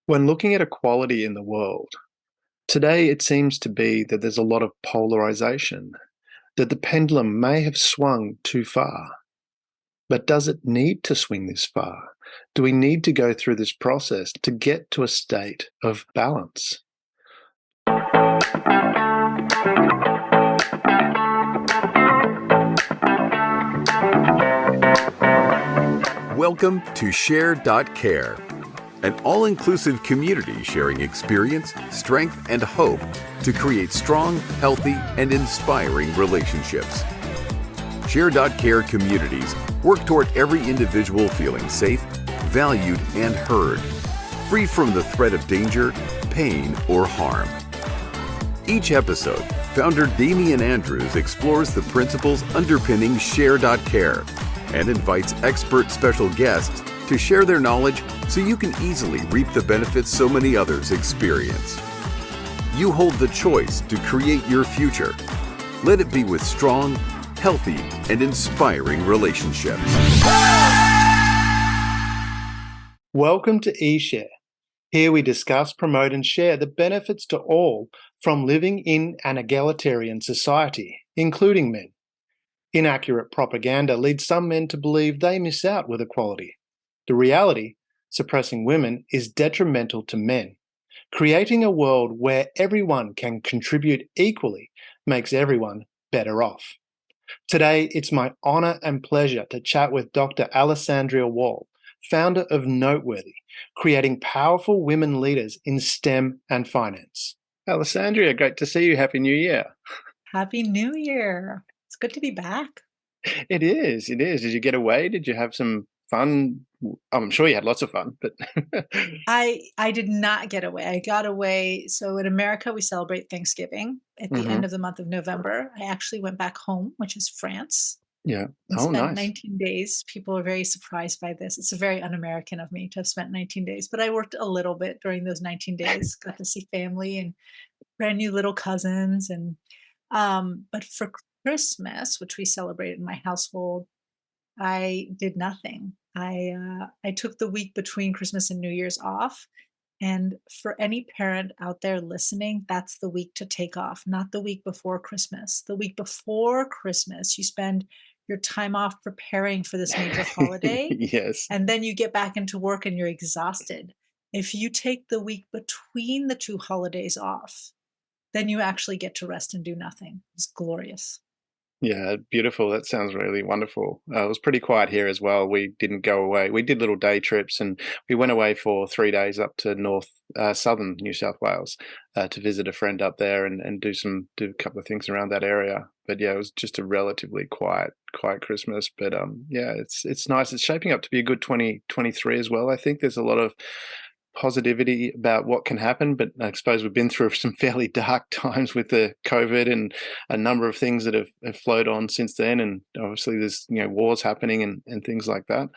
When looking at equality in the world, today it seems to be that there's a lot of polarisation, that the pendulum may have swung too far. But does it need to swing this far? Do we need to go through this process to get to a state of balance? Welcome to Share.care, an all-inclusive community sharing experience, strength, and hope to create strong, healthy, and inspiring relationships. Share.care communities work toward every individual feeling safe, valued, and heard, free from the threat of danger, pain, or harm. Each episode, founder Damian Andrews explores the principles underpinning Share.care and invites expert special guests to share their knowledge so you can easily reap the benefits so many others experience. You hold the choice to create your future. Let it be with strong, healthy, and inspiring relationships. Welcome to eSHAIR. Here we discuss, promote, and share the benefits to all from living in an egalitarian society, including men. Inaccurate propaganda leads some men to believe they miss out with equality. The reality, suppressing women is detrimental to men. Creating a world where everyone can contribute equally makes everyone better off. Today, it's my honor and pleasure to chat with Dr. Alessandra Wall, founder of Noteworthy, creating powerful women leaders in STEM and finance. Alessandra, great to see you. Happy New Year. Happy New Year. It's good to be back. It is. It is. Did you get away? Did you have some fun? I'm sure you had lots of fun, but I did not get away. I got away. So in America, we celebrate Thanksgiving at the end Mhm. of the month of November. I actually went back home, which is France, Yeah. and Oh, spent nice. 19 days. People are very surprised by this. It's very un-American of me to have spent 19 days, but I worked a little bit during those 19 days, got to see family and brand new little cousins. But for Christmas, which we celebrated in my household, I did nothing. I took the week between Christmas and New Year's off, and for any parent out there listening, that's the week to take off, not the week before Christmas. The week before Christmas, you spend your time off preparing for this major holiday, Yes. and then you get back into work and you're exhausted. If you take the week between the 2 holidays off, then you actually get to rest and do nothing. It's glorious. Yeah, beautiful. That sounds really wonderful. It was pretty quiet here as well. We didn't go away. We did little day trips, and we went away for 3 days up to southern New South Wales, to visit a friend up there and do a couple of things around that area. But yeah, it was just a relatively quiet Christmas. But yeah, it's nice. It's shaping up to be a good 2023 as well. I think there's a lot of positivity about what can happen, but I suppose we've been through some fairly dark times with the COVID and a number of things that have flowed on since then. And obviously there's, wars happening and things like that.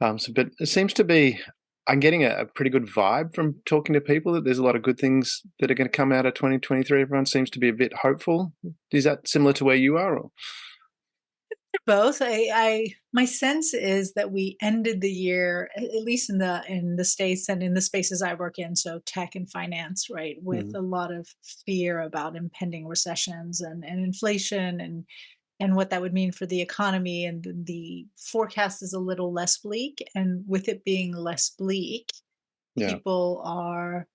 But it seems to be, I'm getting a pretty good vibe from talking to people that there's a lot of good things that are going to come out of 2023. Everyone seems to be a bit hopeful. Is that similar to where you are? Or? Both. My sense is that we ended the year, at least in the States and in the spaces I work in, so tech and finance, right, with Mm, a lot of fear about impending recessions and inflation and what that would mean for the economy. And the forecast is a little less bleak. And with it being less bleak, yeah. people are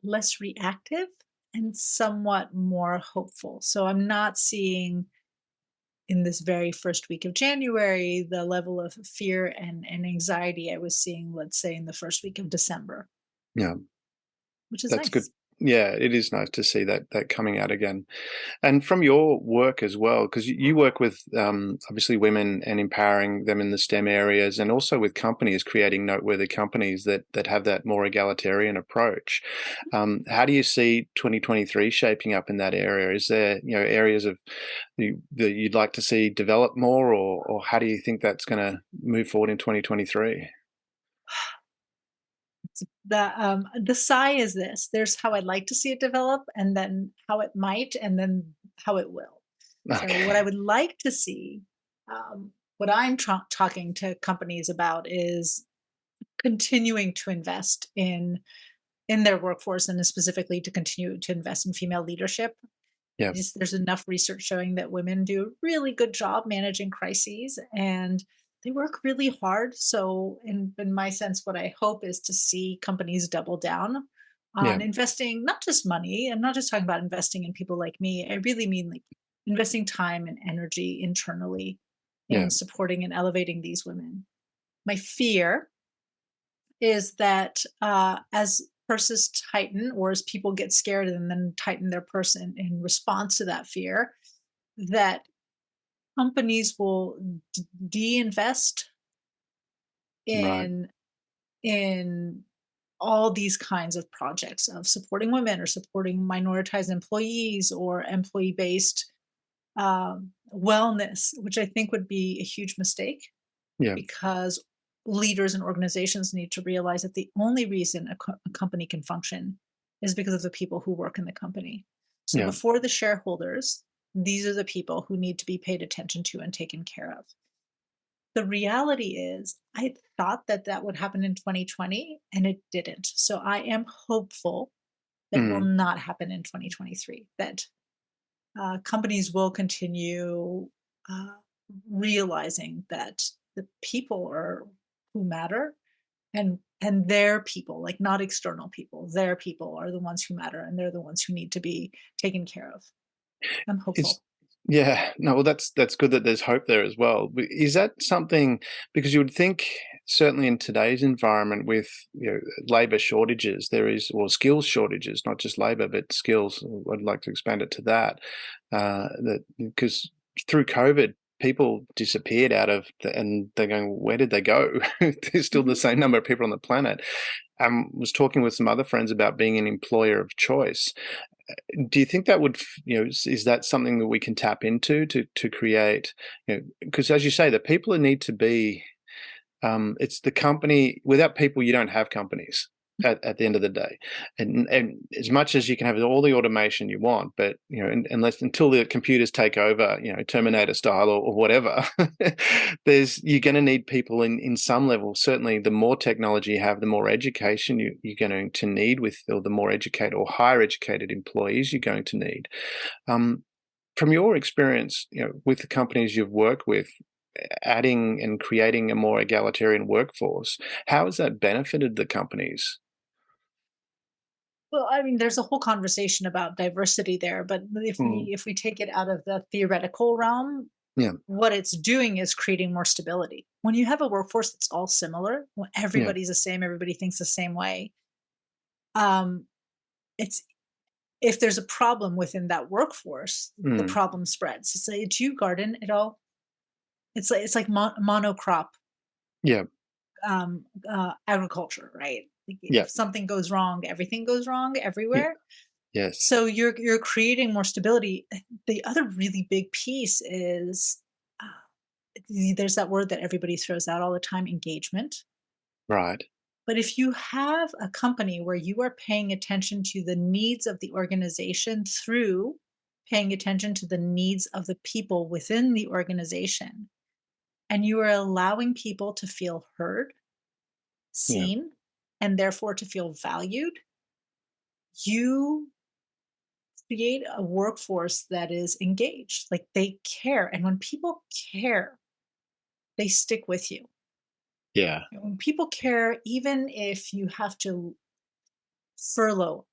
less reactive and somewhat more hopeful. So I'm not seeing in this very first week of January, the level of fear and anxiety I was seeing, let's say, in the first week of December, Yeah. which is That's good. nice. Yeah, it is nice to see that coming out again. And from your work as well, because you work with obviously women and empowering them in the STEM areas, and also with companies creating noteworthy companies that have that more egalitarian approach. How do you see 2023 shaping up in that area? Is there areas of that you'd like to see develop more, or how do you think that's going to move forward in 2023? The sigh is this: there's how I'd like to see it develop, and then how it might, and then how it will. So, what I Okay. would like to see, what I'm talking to companies about is continuing to invest in their workforce, and specifically to continue to invest in female leadership. Yeah. There's enough research showing that women do a really good job managing crises, and they work really hard. So, in my sense, what I hope is to see companies double down Yeah. on investing not just money. I'm not just talking about investing in people like me. I really mean like investing time and energy internally Yeah. in supporting and elevating these women. My fear is that as purses tighten, or as people get scared and then tighten their purse in response to that fear, that companies will de-invest Right. in in all these kinds of projects of supporting women or supporting minoritized employees or employee-based wellness, which I think would be a huge mistake, Yeah. because leaders and organizations need to realize that the only reason a company can function is because of the people who work in the company. So Yeah. before the shareholders, these are the people who need to be paid attention to and taken care of. The reality is, I thought that that would happen in 2020 and it didn't. So I am hopeful that will Mm. not happen in 2023, that companies will continue uh, realizing that the people are who matter, and their people, like not external people, their people are the ones who matter, and they're the ones who need to be taken care of. I'm Is hopeful. Yeah, no, well, that's good that there's hope there as well. But is that something, because you would think certainly in today's environment with, labor shortages, there is, or skills shortages, not just labor but skills. I'd like to expand it to that. That because through COVID, people disappeared out of and they're going, where did they go? There's still the Mhm. same number of people on the planet. Was talking with some other friends about being an employer of choice. Do you think that would, is that something that we can tap into to create, because as you say, the people that need to be, it's the company. Without people, you don't have companies at the end of the day. And as much as you can have all the automation you want, but unless until the computers take over, Terminator style or whatever, you're going to need people in some level. Certainly, the more technology you have, the more education you're going to need with, or the more educated or higher educated employees you're going to need. Um, from your experience, with the companies you've worked with, adding and creating a more egalitarian workforce, how has that benefited the companies? Well, I mean, there's a whole conversation about diversity there, but Mm, if we take it out of the theoretical realm, yeah, what it's doing is creating more stability. When you have a workforce that's all similar, when yeah, everybody's the same, everybody thinks the same way, um, it's if there's a problem within that workforce, the mm, problem spreads. It's like, do you garden at all? It's like monocrop yeah, agriculture, right? Like yeah, if something goes wrong, everything goes wrong yeah, everywhere. yes, So you're creating more stability. The other really big piece is there's that word that everybody throws out all the time, engagement. right, But if you have a company where you are paying attention to the needs of the organization through paying attention to the needs of the people within the organization, and you are allowing people to feel heard, yeah, seen, and therefore to feel valued, you create a workforce that is engaged. Like they care. And when people care, they stick with you. yeah, And when people care, even if you have to furlough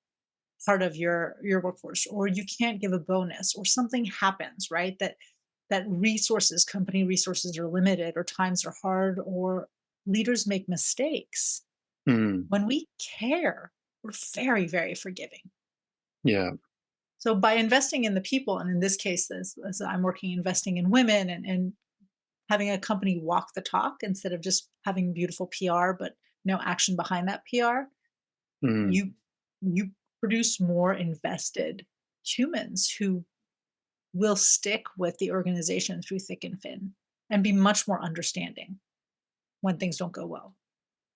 part of your workforce, or you can't give a bonus, or something happens, right? That resources, company resources are limited, or times are hard, or leaders make mistakes. mm, When we care, we're very, very forgiving. yeah, So by investing in the people, and in this case, as I'm working, investing in women, and having a company walk the talk instead of just having beautiful PR, but no action behind that PR, mm. you produce more invested humans who will stick with the organization through thick and thin, and be much more understanding when things don't go well.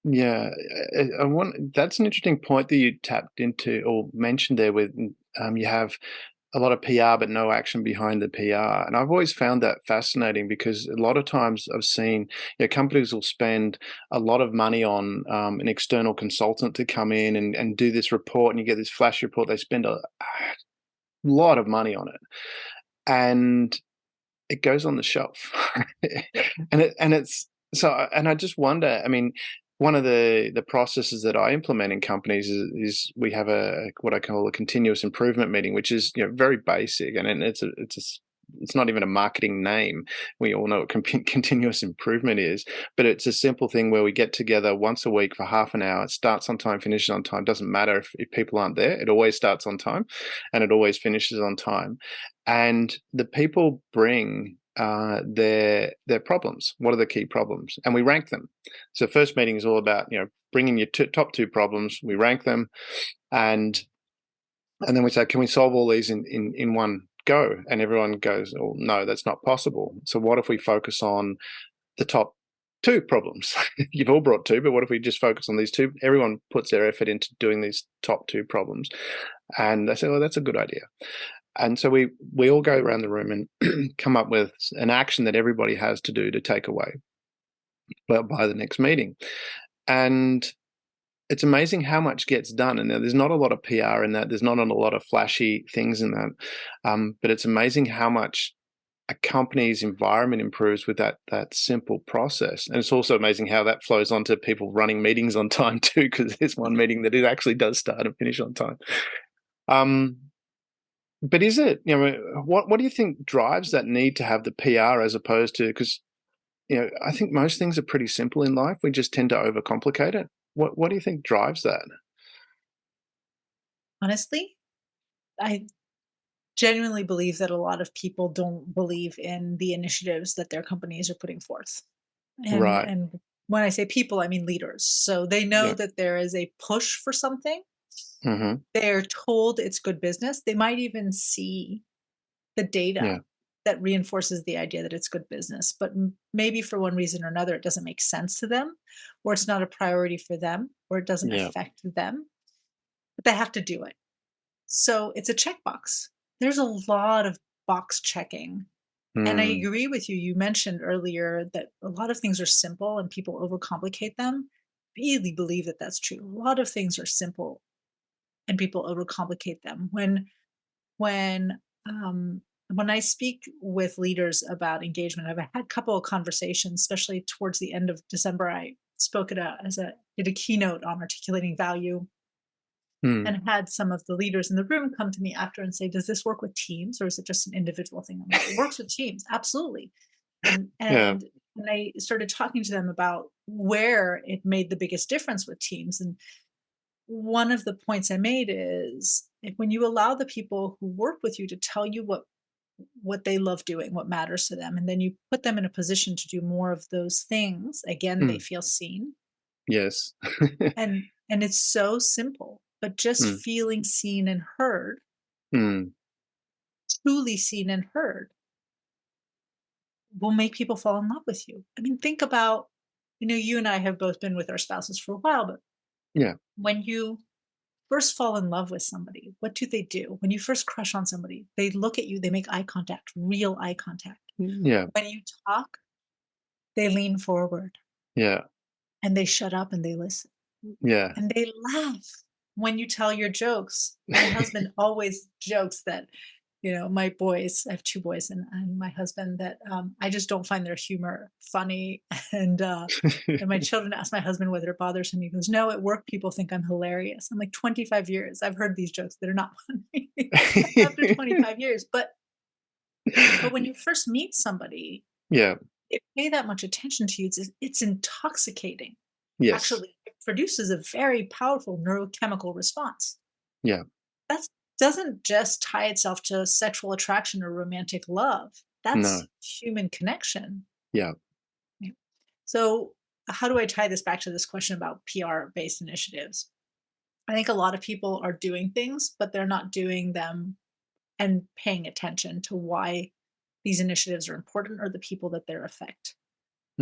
Yeah, I want. That's an interesting point that you tapped into or mentioned there. With you have a lot of PR, but no action behind the PR. And I've always found that fascinating because a lot of times I've seen, companies will spend a lot of money on an external consultant to come in and do this report, and you get this flash report. They spend a lot of money on it, and it goes on the shelf. Yep. It's so, and I just wonder, I mean, one of the processes that I implement in companies is we have a what I call a continuous improvement meeting, which is very basic, and it's not even a marketing name. We all know what continuous improvement is, but it's a simple thing where we get together once a week for half an hour. It starts on time, finishes on time. Doesn't matter if people aren't there. It always starts on time, and it always finishes on time. And the people bring their problems. What are the key problems? And we rank them. So first meeting is all about bringing your top two problems. We rank them, and then we say, can we solve all these in one go? And everyone goes, oh no, that's not possible. So what if we focus on the top two problems? You've all brought two, but what if we just focus on these two? Everyone puts their effort into doing these top two problems, and they say, well, that's a good idea. And so we all go around the room and come up with an action that everybody has to do to take away by the next meeting. And it's amazing how much gets done. And there's not a lot of PR in that. There's not a lot of flashy things in that. But it's amazing how much a company's environment improves with that simple process. And it's also amazing how that flows onto people running meetings on time too, because there's one meeting that it actually does start and finish on time. But is it, what do you think drives that need to have the PR as opposed to, because, I think most things are pretty simple in life. We just tend to overcomplicate it. What do you think drives that? Honestly, I genuinely believe that a lot of people don't believe in the initiatives that their companies are putting forth. And Right. and when I say people, I mean leaders. So they know Yeah. that there is a push for something. Mm-hmm. They're told it's good business. They might even see the Yeah. data that reinforces the idea that it's good business, but maybe for one reason or another, it doesn't make sense to them, or it's not a priority for them, or it doesn't Yeah. affect them, but they have to do it. So it's a checkbox. There's a lot of box checking. And I Mm. agree with you. You mentioned earlier that a lot of things are simple and people overcomplicate them. Really believe that that's true. A lot of things are simple and people overcomplicate them. When um, when I speak with leaders about engagement, I've had a couple of conversations, especially towards the end of December. I spoke at did a keynote on articulating value, Mm. and had some of the leaders in the room come to me after and say, "Does this work with teams, or is it just an individual thing?" I'm like, "It works with teams, absolutely." And Yeah. and and I started talking to them about where it made the biggest difference with teams, and one of the points I made is when you allow the people who work with you to tell you what they love doing, what matters to them, and then you put them in a position to do more of those things, again, they Mm. feel seen. Yes. And it's so simple, but just Mm. feeling seen and heard, Mm. truly seen and heard, will make people fall in love with you. I mean, think about, you and I have both been with our spouses for a while, but Yeah. when you first fall in love with somebody, what do they do? When you first crush on somebody, they look at you, they make eye contact, real eye contact. Yeah. When you talk, they lean forward Yeah. and they shut up and they listen Yeah. and they laugh when you tell your jokes. My husband always jokes that, my boys, I have two boys, and my husband, that I just don't find their humor funny. And my children ask my husband whether it bothers him. He goes, "No, at work, people think I'm hilarious." I'm like, 25 years. I've heard these jokes that are not funny after 25 years. But when you first meet somebody, Yeah. they pay that much attention to you. It's intoxicating. Yes. Actually, it produces a very powerful neurochemical response. Yeah. That doesn't just tie itself to sexual attraction or romantic love. No. That's human connection. Yeah. Yeah. So, how do I tie this back to this question about PR based initiatives? I think a lot of people are doing things, but they're not doing them and paying attention to why these initiatives are important or the people that they affect.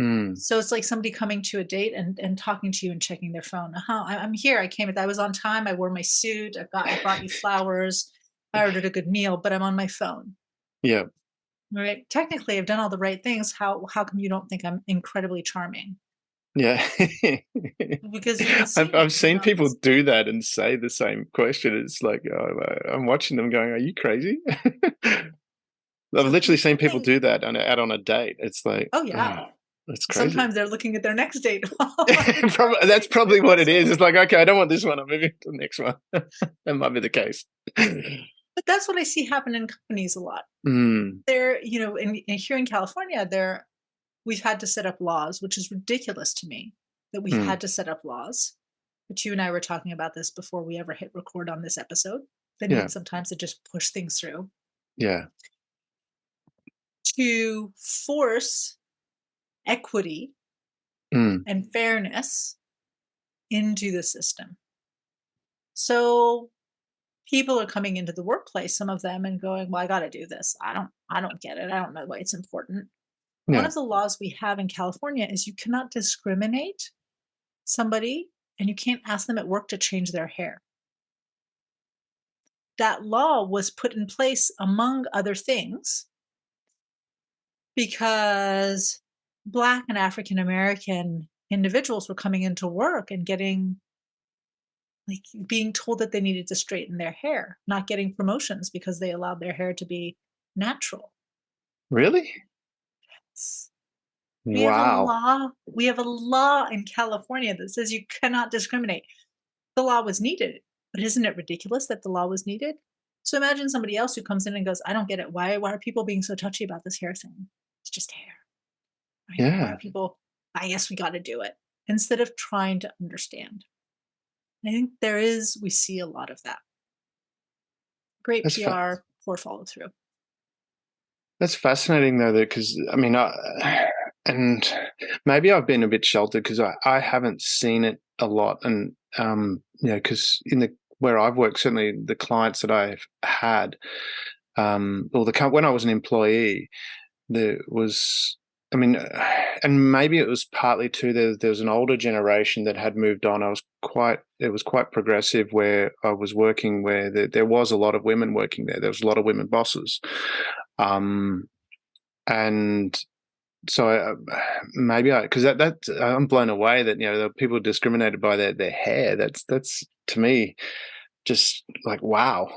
Mm. So it's like somebody coming to a date and talking to you and checking their phone. I'm here. I was on time. I wore my suit. I brought you flowers. I ordered a good meal, but I'm on my phone. Yeah. Right? Technically, I've done all the right things. How come you don't think I'm incredibly charming? Yeah. Because you can see I've me seen without people this. do that and say the same question. It's like, I'm watching them going, "Are you crazy?" I've So literally seen people being do that out on a date. It's like, oh, yeah. oh, that's crazy. Sometimes they're looking at their next date while they're trying to That's take probably somebody what else it is. home. It's like, okay, I don't want this one. I'm moving to the next one. That might be the case. But that's what I see happen in companies a lot. Mm, There, here in California, we've had to set up laws, which is ridiculous to me that we mm, had to set up laws. But you and I were talking about this before we ever hit record on this episode. The yeah, need sometimes to just push things through yeah, to force equity mm, and fairness into the system. So people are coming into the workplace, some of them, and going, "Well, I got to do this. I don't get it. I don't know why it's important." One yeah. of the laws we have in California is you cannot discriminate somebody and you can't ask them at work to change their hair. That law was put in place, among other things, because Black and African American individuals were coming into work and getting like being told that they needed to straighten their hair, not getting promotions because they allowed their hair to be natural. Really? We have a Wow. law we have a law in California that says you cannot discriminate. The law was needed, but isn't it ridiculous that the law was needed? So imagine somebody else who comes in and goes, "I don't get it. Why are people being so touchy about this hair thing? It's just hair." Right? Why Yeah, are people, "I guess we gotta do it," instead of trying to understand? I think we see a lot of that. Great that's fa PR, poor follow through. that's fascinating though, because I mean, and maybe I've been a bit sheltered because I haven't seen it a lot, and because in the where I've worked, certainly the clients that I've had, or when I was an employee, there was, I mean, and maybe it was partly too, there was an older generation that had moved on. It was quite progressive where I was working, where there was a lot of women working there. There was a lot of women bosses. Um, and so maybe because I'm blown away that the people discriminated by their hair. That's to me just like, wow.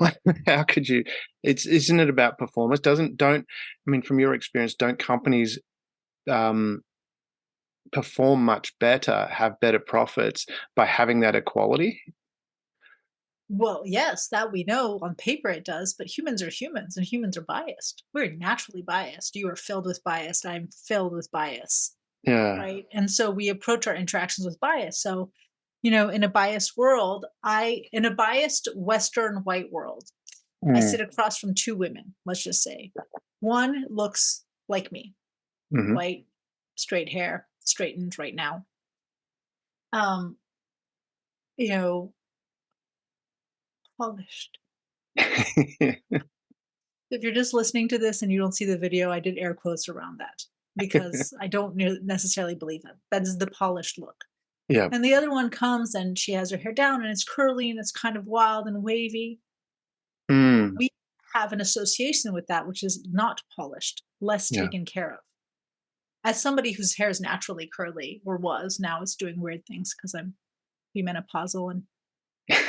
How could you? Isn't it about performance? Don't I mean, from your experience, don't companies um, perform much better, have better profits by having that equality? Well, yes, that we know on paper it does, but humans are humans and humans are biased. We're naturally biased. You are filled with bias. I'm filled with bias. Yeah. Right? And so we approach our interactions with bias. So, in a biased world, in a biased Western white world, I Mm, sit across from two women, let's just say. One looks like me, hmm. white, straight hair, straightened right now. Um, you know, polished. If you're just listening to this and you don't see the video, I did air quotes around that because I don't necessarily believe it. That is the polished look. Yeah. And the other one comes and she has her hair down and it's curly and it's kind of wild and wavy. Mm, We have an association with that, which is not polished, less yeah. taken care of. As somebody whose hair is naturally curly or was, now it's doing weird things because I'm premenopausal and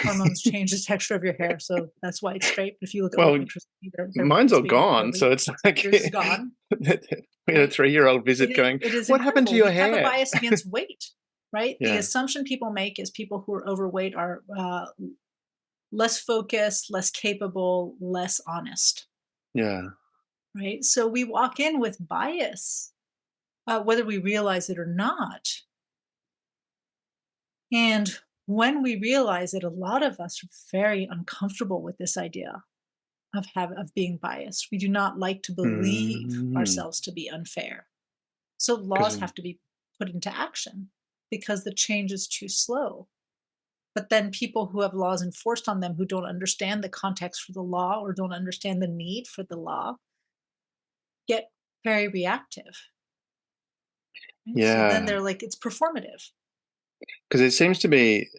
hormones change the texture of your hair. So that's why it's straight. But if you look at old Well, pictures, mine's it's all being gone, curly. so it's like Yours is gone, we had a right? 3-year-old visit going, It is "What happened to incredible. your We have a hair?" bias against weight, right? The Yeah, assumption people make is people who are overweight are less focused, less capable, less honest, yeah, right? So we walk in with bias, whether we realize it or not. And when we realize it, a lot of us are very uncomfortable with this idea of being biased. We do not like to believe mm, ourselves to be unfair. So because laws have to be put into action because the change is too slow. But then people who have laws enforced on them who don't understand the context for the law or don't understand the need for the law get very reactive. Right? So then yeah, they're like, it's performative. because it seems to be.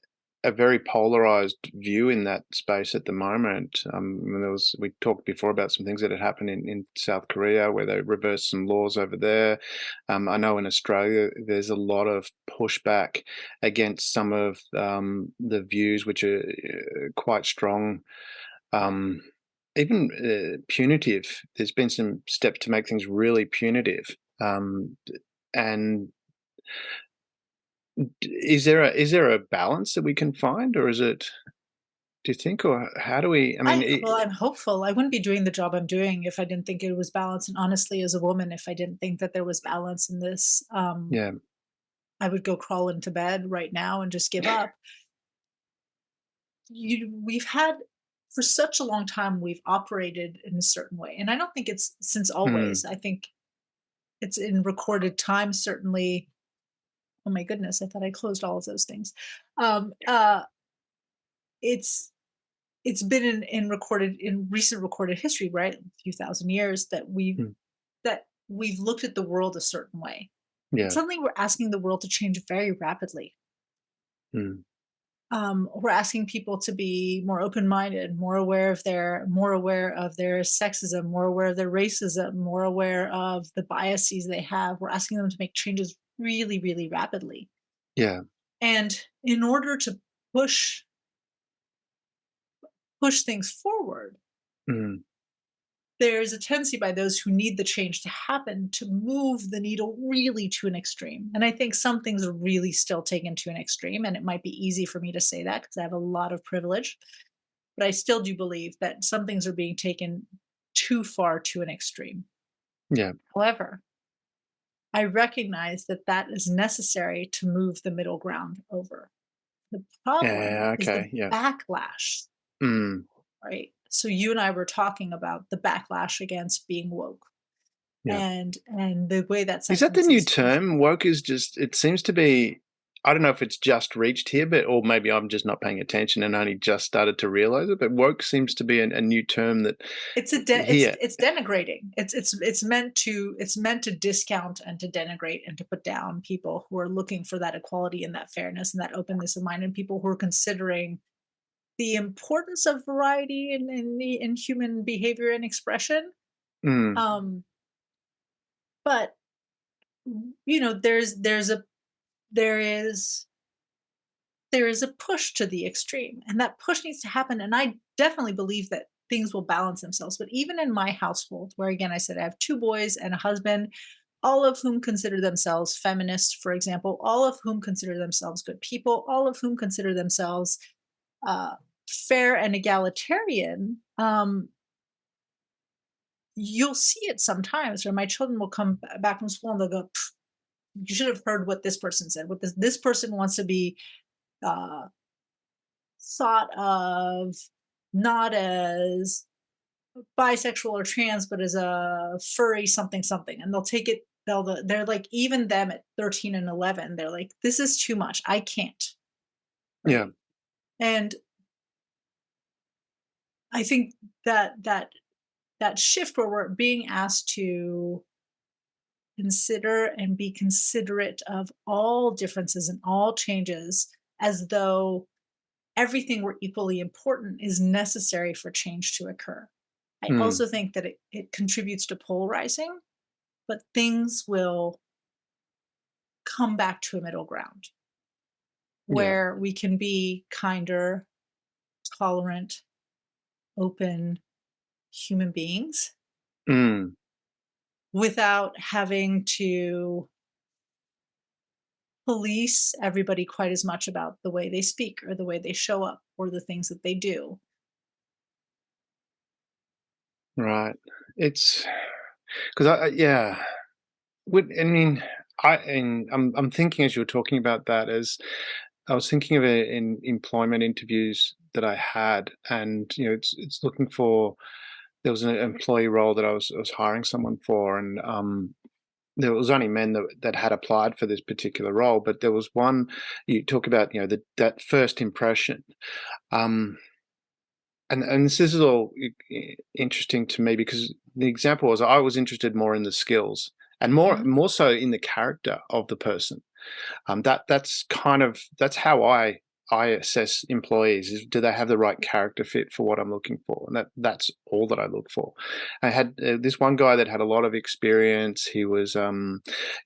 a very polarized view in that space at the moment. We talked before about some things that had happened in South Korea where they reversed some laws over there. I know in Australia there's a lot of pushback against some of the views which are quite strong, even punitive. There's been some steps to make things really punitive. And is there a balance that we can find, or is it? Do you think, or how do we? I mean, Well, I'm hopeful. I wouldn't be doing the job I'm doing if I didn't think it was balanced. And honestly, as a woman, if I didn't think that there was balance in this, yeah, I would go crawl into bed right now and just give up. We've had for such a long time, we've operated in a certain way. And I don't think it's since mm, always. I think it's in recorded time, certainly. Oh my goodness, I thought I closed all of those things. Um, uh, it's it's been in recent recorded history, right? A few thousand years mm, that we've looked at the world a certain way. And yeah, suddenly we're asking the world to change very rapidly. mm, We're asking people to be more open-minded, more aware of their sexism, more aware of their racism, more aware of the biases they have. We're asking them to make changes really, really rapidly. yeah, And in order to push push things forward, mm, there's a tendency by those who need the change to happen to move the needle really to an extreme. And I think some things are really still taken to an extreme. And it might be easy for me to say that because I have a lot of privilege. But I still do believe that some things are being taken too far to an extreme. yeah, However, I recognize that that is necessary to move the middle ground over. The problem yeah. is the Okay, yeah, backlash, mm, right? So you and I were talking about the backlash against being woke yeah. and the way that Is that the sentence new is term? Woke is just. It seems to be. I don't know if it's just reached here, but or maybe I'm just not paying attention and only just started to realize it. But woke seems to be a new term that here. it's denigrating. It's meant to discount and to denigrate and to put down people who are looking for that equality and that fairness and that openness of mind and people who are considering the importance of variety in human behavior and expression. Mm, Um, but you know, there is there is a push to the extreme, and that push needs to happen. And I definitely believe that things will balance themselves. But even in my household, where again I said I have two boys and a husband, all of whom consider themselves feminists, for example, all of whom consider themselves good people, all of whom consider themselves uh, fair and egalitarian. You'll see it sometimes where my children will come back from school and they'll go, "You should have heard what this person said. What this person wants to be uh, thought of not as bisexual or trans, but as a furry something something." And they'll take it. They're like even them at 13 and 11. They're like, "This is too much. I can't." yeah. Right. And I think that shift where we're being asked to consider and be considerate of all differences and all changes as though everything were equally important is necessary for change to occur. I Mm, also think that it contributes to polarizing, but things will come back to a middle ground yeah. where we can be kinder, tolerant, open human beings Mm, without having to police everybody quite as much about the way they speak or the way they show up or the things that they do. right. It's because yeah. I mean, I'm thinking as you were talking about that, as I was thinking of it in employment interviews that I had, and it's looking for. There was an employee role that I was hiring someone for, and there was only men that had applied for this particular role, but there was one. You talk about that first impression, um, and this is all interesting to me because the example was I was interested more in the skills and more Mhm. more so in the character of the person. That's how I I assess employees is, do they have the right character fit for what I'm looking for? And that's all that I look for. I had this one guy that had a lot of experience. He was,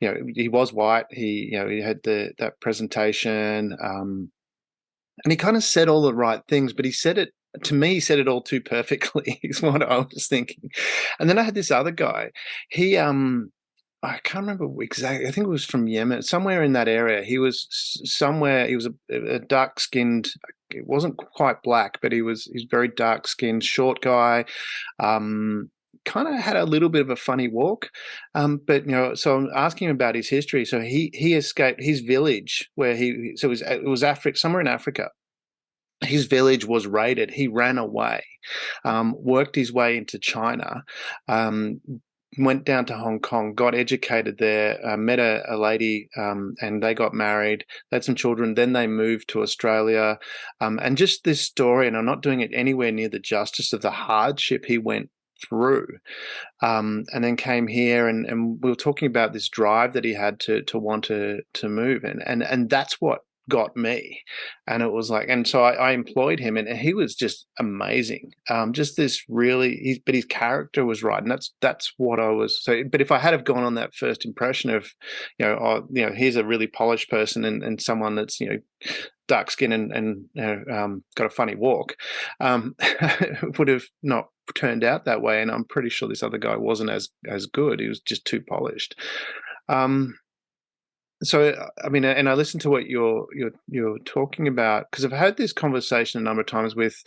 he was white. He had that presentation, and he kind of said all the right things, but he said it to me. He said it all too perfectly. Is what I was thinking. And then I had this other guy. He I can't remember exactly. I think it was from Yemen, somewhere in that area. He was somewhere. He was a dark skinned. It wasn't quite black, but he's very dark skinned, short guy. Um, Kind of had a little bit of a funny walk, but so I'm asking him about his history. So he escaped his village where it was Africa, somewhere in Africa. His village was raided. He ran away, worked his way into China, um, went down to Hong Kong, got educated there, met a lady, and they got married. They had some children. Then they moved to Australia, and just this story. And I'm not doing it anywhere near the justice of the hardship he went through, and then came here, and we were talking about this drive that he had to want to move, and that's what got me. And it was like, and so I employed him, and he was just amazing. Just this really, but his character was right, and that's what I was. So, but if I had have gone on that first impression of, here's a really polished person, and someone that's dark skin and got a funny walk, it would have not turned out that way. And I'm pretty sure this other guy wasn't as good. He was just too polished. So I mean, and I listened to what you're talking about, because I've had this conversation a number of times with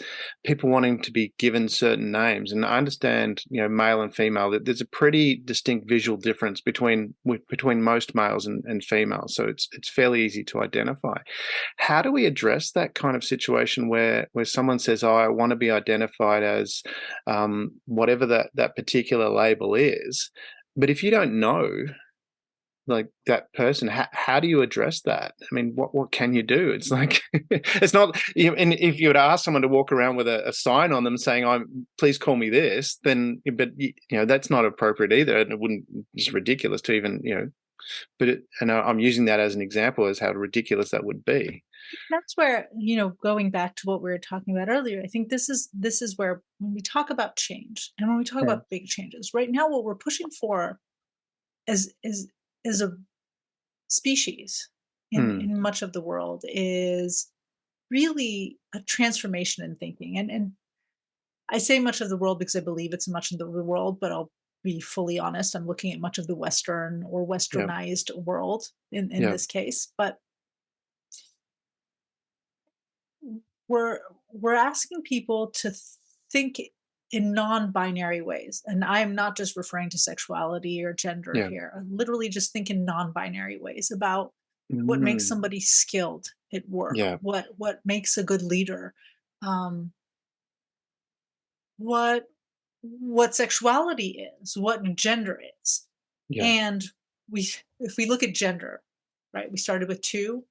people wanting to be given certain names, and I understand, male and female, that there's a pretty distinct visual difference between most males and females, so it's fairly easy to identify. How do we address that kind of situation where someone says, "Oh, I want to be identified as whatever that particular label is," but if you don't know, like, that person, how do you address that? I mean, what can you do? It's like, it's not, and if you were to ask someone to walk around with a sign on them saying, please call me this, then, but that's not appropriate either, and it wouldn't, just ridiculous to even, but and I'm using that as an example as how ridiculous that would be. That's where, going back to what we were talking about earlier, I think this is where, when we talk about change and when we talk Yeah. about big changes, right now what we're pushing for is a species Mm. in much of the world is really a transformation in thinking. And I say much of the world because I believe it's much of the world, but I'll be fully honest. I'm looking at much of the Western or Yeah. westernized world in Yeah. this case. But we're we're asking people to think in non-binary ways, and I'm not just referring to sexuality or gender Yeah. here. I literally just think in non-binary ways about what makes Mm. somebody skilled at work, Yeah. what makes a good leader, um, what sexuality is, what gender is. Yeah. And we if we look at gender, right, we started with two,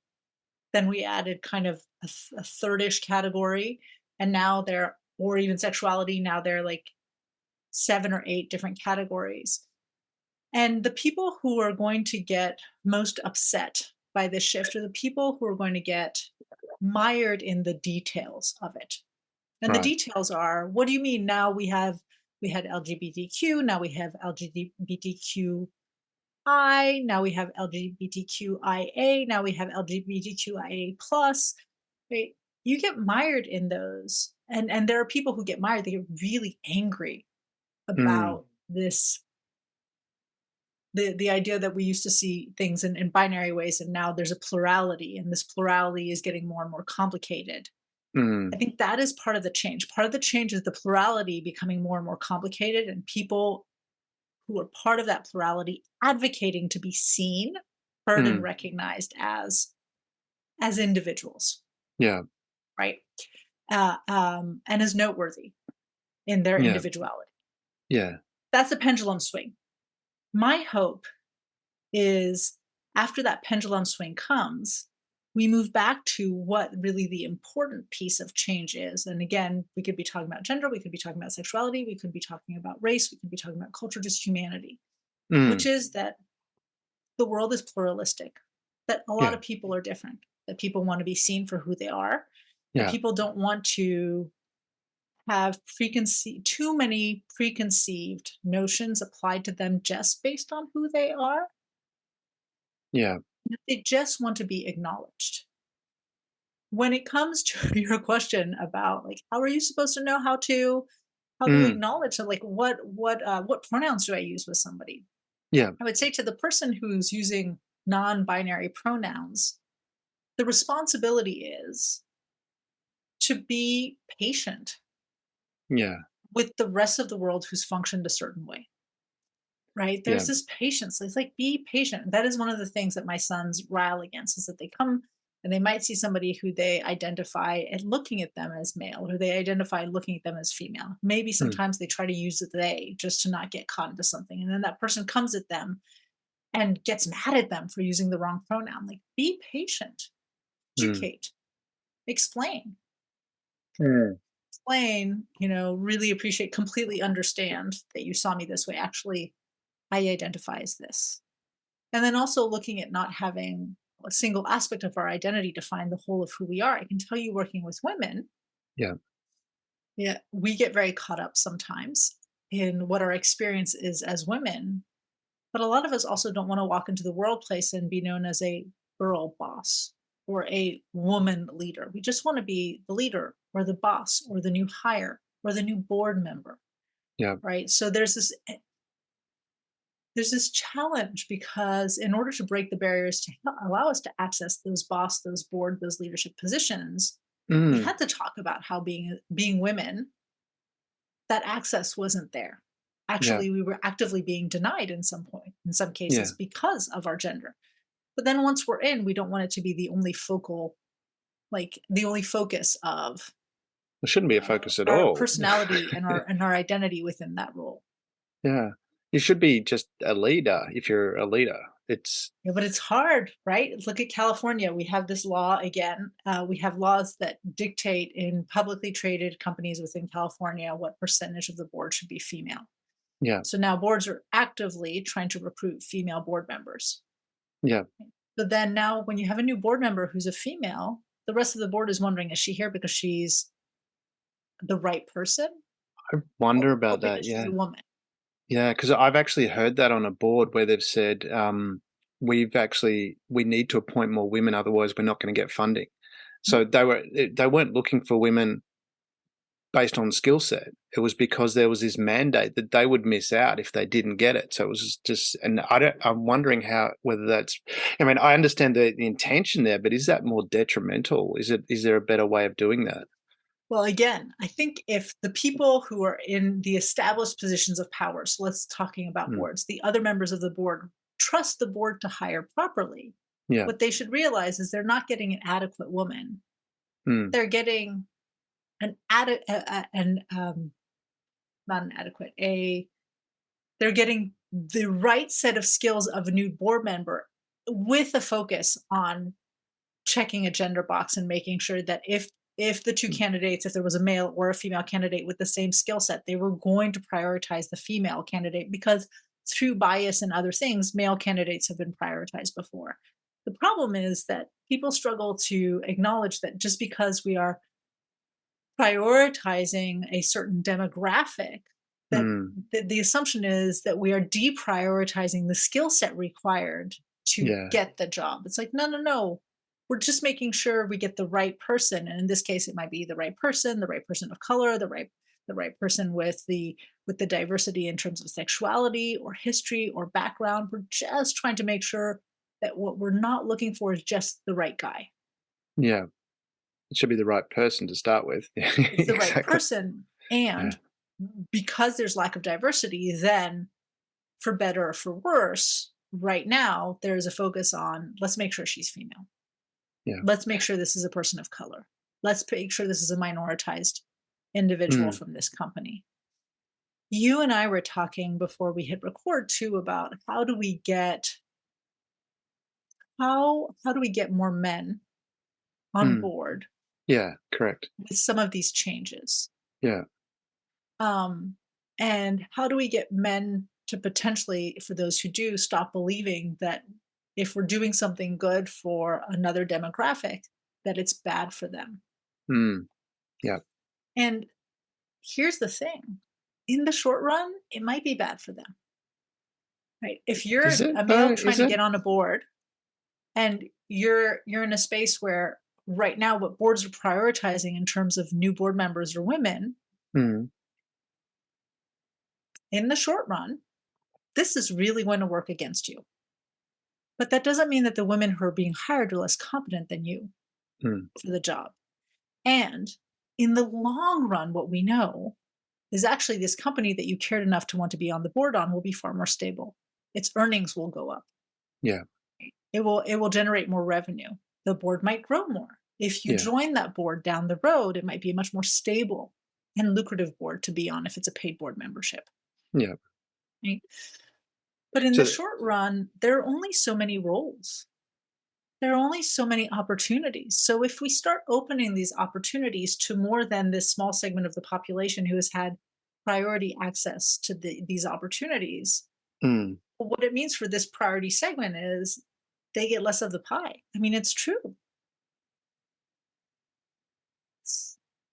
then we added kind of a third-ish category, and now there, or even sexuality, now there are like 7 or 8 different categories. And the people who are going to get most upset by this shift are the people who are going to get mired in the details of it. And the Right. details are, what do you mean now we had LGBTQ, now we have LGBTQI, now we have LGBTQIA, now we have LGBTQIA plus, right? You get mired in those. And there are people who get mired, they get really angry Mm. about this, the idea that we used to see things in binary ways, and now there's a plurality, and this plurality is getting more and more complicated. I Mm. think that is part of the change. Part of the change is the plurality becoming more and more complicated, and people who are part of that plurality advocating to be seen, heard, and Mm. recognized as individuals, Yeah. right? And as noteworthy in their Yeah. individuality. Yeah. That's a pendulum swing. My hope is, after that pendulum swing comes, we move back to what really the important piece of change is. And again, we could be talking about gender, we could be talking about sexuality, we could be talking about race, we could be talking about culture, just humanity, which Mm. is that the world is pluralistic, that a lot Yeah. of people are different. that people want to be seen for who they are, that Yeah. people don't want to have preconceived too many preconceived notions applied to them just based on who they are. Yeah. They just want to be acknowledged. When it comes to your question about like how are you supposed to know how to Mm. acknowledge it, like what pronouns do I use with somebody? Yeah. I would say to the person who's using non-binary pronouns, the responsibility is to be patient Yeah. with the rest of the world who's functioned a certain way. Right? Yeah. There's this patience. It's like be patient. That is one of the things that my sons rile against is that they come and they might see somebody who they identify and looking at them as male or they identify looking at them as female. Maybe Mm. sometimes they try to use the they just to not get caught into something. And then that person comes at them and gets mad at them for using the wrong pronoun. Like be patient, Mm. educate, explain, Mm. really appreciate, completely understand that you saw me this way. Actually, I identify as this. And then also looking at not having a single aspect of our identity define the whole of who we are. I can tell you working with women, Yeah. yeah, we get very caught up sometimes in what our experience is as women. But a lot of us also don't want to walk into the workplace and be known as a girl boss or a woman leader. We just want to be the leader or the boss or the new hire or the new board member, Yeah. right? So there's this challenge because in order to break the barriers to allow us to access those boss, those board, those leadership positions, we Mm. had to talk about how being women, that access wasn't there. Yeah. Actually, we were actively being denied in some point, in some Yeah. cases, because of our gender. But then once we're in, we don't want it to be the only focus of It shouldn't be a focus at our all. personality and our identity within that role. Yeah. You should be just a leader if you're a leader. It's Yeah, but it's hard, right? Look at California. We have this law again. We have laws that dictate in publicly traded companies within California what percentage of the board should be female. yeah. So now boards are actively trying to recruit female board members. Yeah. But then now, when you have a new board member who's a female, the rest of the board is wondering, is she here because she's the right person I or, wonder or about that. because she's Yeah. a woman? Yeah, because I've actually heard that on a board where they've said, we need to appoint more women, otherwise we're not gonna get funding." So they weren't looking for women based on skill set. It was because there was this mandate that they would miss out if they didn't get it. So it was just and I'm wondering how whether that's I mean, I understand the intention there, but is that more detrimental? Is there a better way of doing that? Well, again, I think if the people who are in the established positions of power, so let's talking about Mm. boards, the other members of the board trust the board to hire properly, Yeah. what they should realize is they're not getting an adequate woman. Mm. They're getting an adequate, an not an adequate, a they're getting the right set of skills of a new board member with a focus on checking a gender box and making sure that if the two Mm. candidates, if there was a male or a female candidate with the same skill set, they were going to prioritize the female candidate because through bias and other things, male candidates have been prioritized before. The problem is that people struggle to acknowledge that just because we are prioritizing a certain demographic, that Mm. the assumption is that we are deprioritizing the skill set required to Yeah. get the job. It's like, no, no, no. We're just making sure we get the right person. And in this case, it might be the right person of color, the right person with the diversity in terms of sexuality or history or background. We're just trying to make sure that what we're not looking for is just the right guy. Yeah. It should be the right person to start with. It's the right Exactly. person. Yeah. And because there's lack of diversity, then for better or for worse, right now there's a focus on let's make sure she's female. Yeah. Let's make sure this is a person of color. Let's make sure this is a minoritized individual Mm. from this company. You and I were talking before we hit record too about how do we get more men on Mm. board Yeah, correct. with some of these changes. Yeah. Um, and how do we get men to potentially, for those who do, stop believing that if we're doing something good for another demographic, that it's bad for them. Mm. Yeah. And here's the thing, in the short run, it might be bad for them, right? If Is you're it a though? male trying Is to it? get on a board and you're in a space where right now what boards are prioritizing in terms of new board members are women, Mm. in the short run, this is really going to work against you. But that doesn't mean that the women who are being hired are less competent than you Mm. for the job. And in the long run, what we know is actually this company that you cared enough to want to be on the board on will be far more stable. Its earnings will go up. Yeah. It will generate more revenue. The board might grow more. If you Yeah. join that board down the road, it might be a much more stable and lucrative board to be on if it's a paid board membership. Yeah. Right? But in the So short run, there are only so many roles. There are only so many opportunities. So if we start opening these opportunities to more than this small segment of the population who has had priority access to these opportunities, mm. well, what it means for this priority segment is they get less of the pie. I mean, it's true.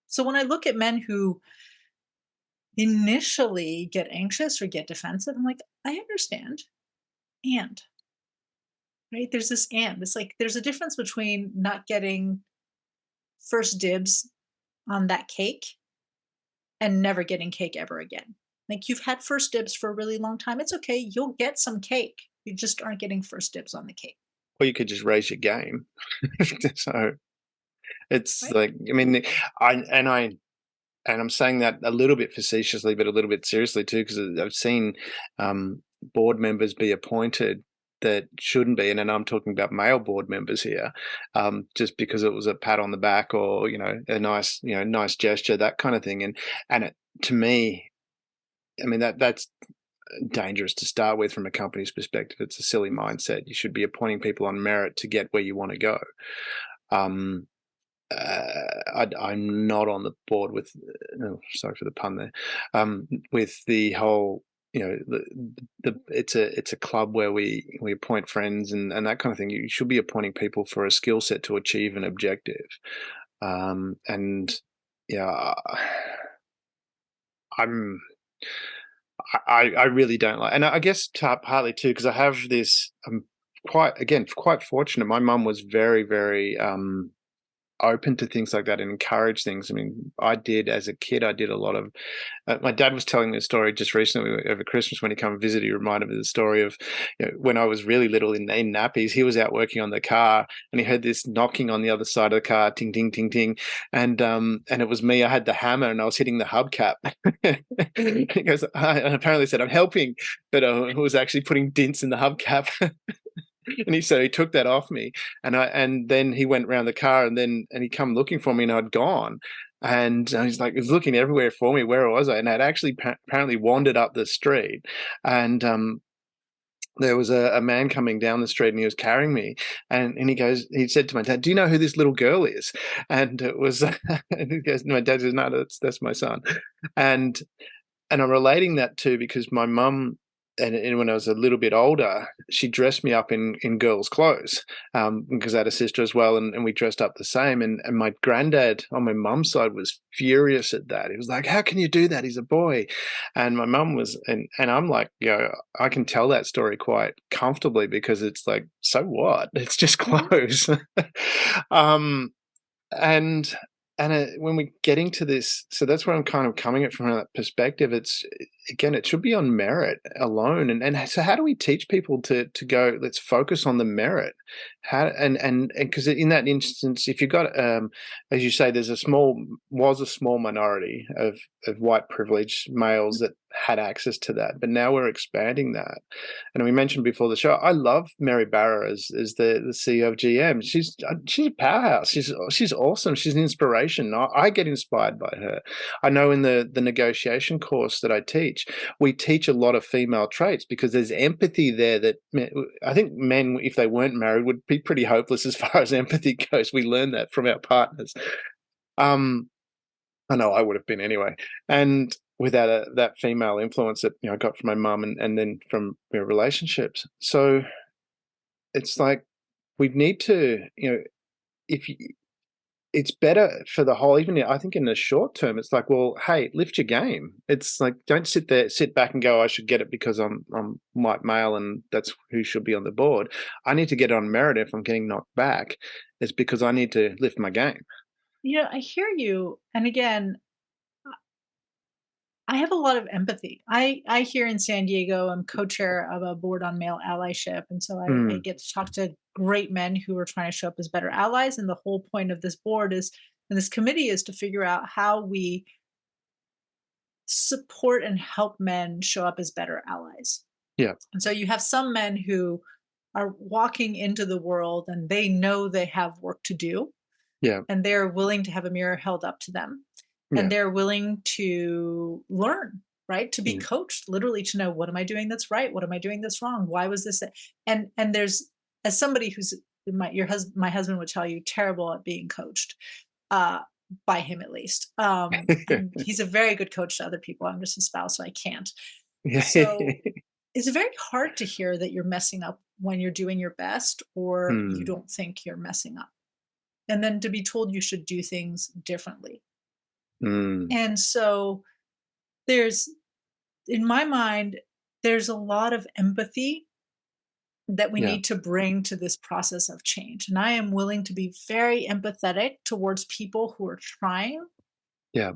So when I look at men who initially get anxious or get defensive, I'm like, I understand. And right, there's this and. It's like there's a difference between not getting first dibs on that cake and never getting cake ever again. Like you've had first dibs for a really long time. It's okay. You'll get some cake. You just aren't getting first dibs on the cake. Or you could just raise your game. So it's Right? like, I mean, I and I'm saying that a little bit facetiously, but a little bit seriously too, because I've seen board members be appointed that shouldn't be, and then I'm talking about male board members here, just because it was a pat on the back or a nice nice gesture, that kind of thing, and it, to me, I mean that's dangerous to start with from a company's perspective. It's a silly mindset. You should be appointing people on merit to get where you want to go. Um, I'm not on the board with, sorry for the pun there, with the whole, it's a club where we appoint friends and that kind of thing. You should be appointing people for a skill set to achieve an objective. And yeah, I'm I really don't like, and I guess partly too because I have this. I'm quite fortunate. My mum was very very open to things like that and encourage things. I mean, I did as a kid. I did a lot of. My dad was telling me a story just recently over Christmas when he came and visited. He reminded me of the story of when I was really little in nappies. He was out working on the car and he heard this knocking on the other side of the car, ting ting ting ting, and it was me. I had the hammer and I was hitting the hubcap. He goes, and apparently said I'm helping, but I was actually putting dents in the hubcap. And he took that off me, and then he went around the car, and he come looking for me, and I'd gone, and he's like, he was looking everywhere for me. Where was I? And I'd actually apparently wandered up the street, and there was a man coming down the street, and he was carrying me, and he said to my dad, "Do you know who this little girl is?" And it was, and he goes, my dad says, "No, that's my son," and I'm relating that to because my mum and when I was a little bit older, she dressed me up in girls' clothes because I had a sister as well, and we dressed up the same. And my granddad on my mum's side was furious at that. He was like, "How can you do that? He's a boy." And my mum was, and I'm like, I can tell that story quite comfortably because it's like, so what? It's just Mhm. clothes. um, and when we're getting to this, so that's where I'm kind of coming at from that perspective. It's again, it should be on merit alone, and so how do we teach people to go? Let's focus on the merit. How and because in that instance, if you've got, as you say, was a small minority of white privileged males that had access to that, but now we're expanding that. And we mentioned before the show, I love Mary Barra as the CEO of GM. She's a powerhouse. She's awesome. She's an inspiration. I get inspired by her. I know in the negotiation course that I teach, we teach a lot of female traits because there's empathy there that I think men, if they weren't married, would be pretty hopeless as far as empathy goes. We learn that from our partners. I know I would have been anyway. And without that female influence that I got from my mum and then from relationships. So it's like we need to, if you, it's better for the whole, even I think in the short term, it's like, well, hey, lift your game. It's like, don't sit back and go, I should get it because I'm white male and that's who should be on the board. I need to get it on merit. If I'm getting knocked back, it's because I need to lift my game. I hear you. And again, I have a lot of empathy. I here in San Diego, I'm co-chair of a board on male allyship, and so I Mm, get to talk to great men who are trying to show up as better allies. And the whole point of this board is, and this committee is to figure out how we support and help men show up as better allies. yeah, And so you have some men who are walking into the world and they know they have work to do, yeah, and they're willing to have a mirror held up to them, yeah, and they're willing to learn, right, to be yeah, coached, literally, to know, what am I doing that's right, what am I doing that's wrong, why was this and there's, as somebody who's, my husband would tell you, terrible at being coached, uh by him at least. And he's a very good coach to other people. I'm just a spouse, so I can't. yeah. So it's very hard to hear that you're messing up when you're doing your best, or you Mm, don't think you're messing up, and then to be told you should do things differently. mm, And so there's, in my mind, there's a lot of empathy that we yeah, need to bring to this process of change. And I am willing to be very empathetic towards people who are trying yeah,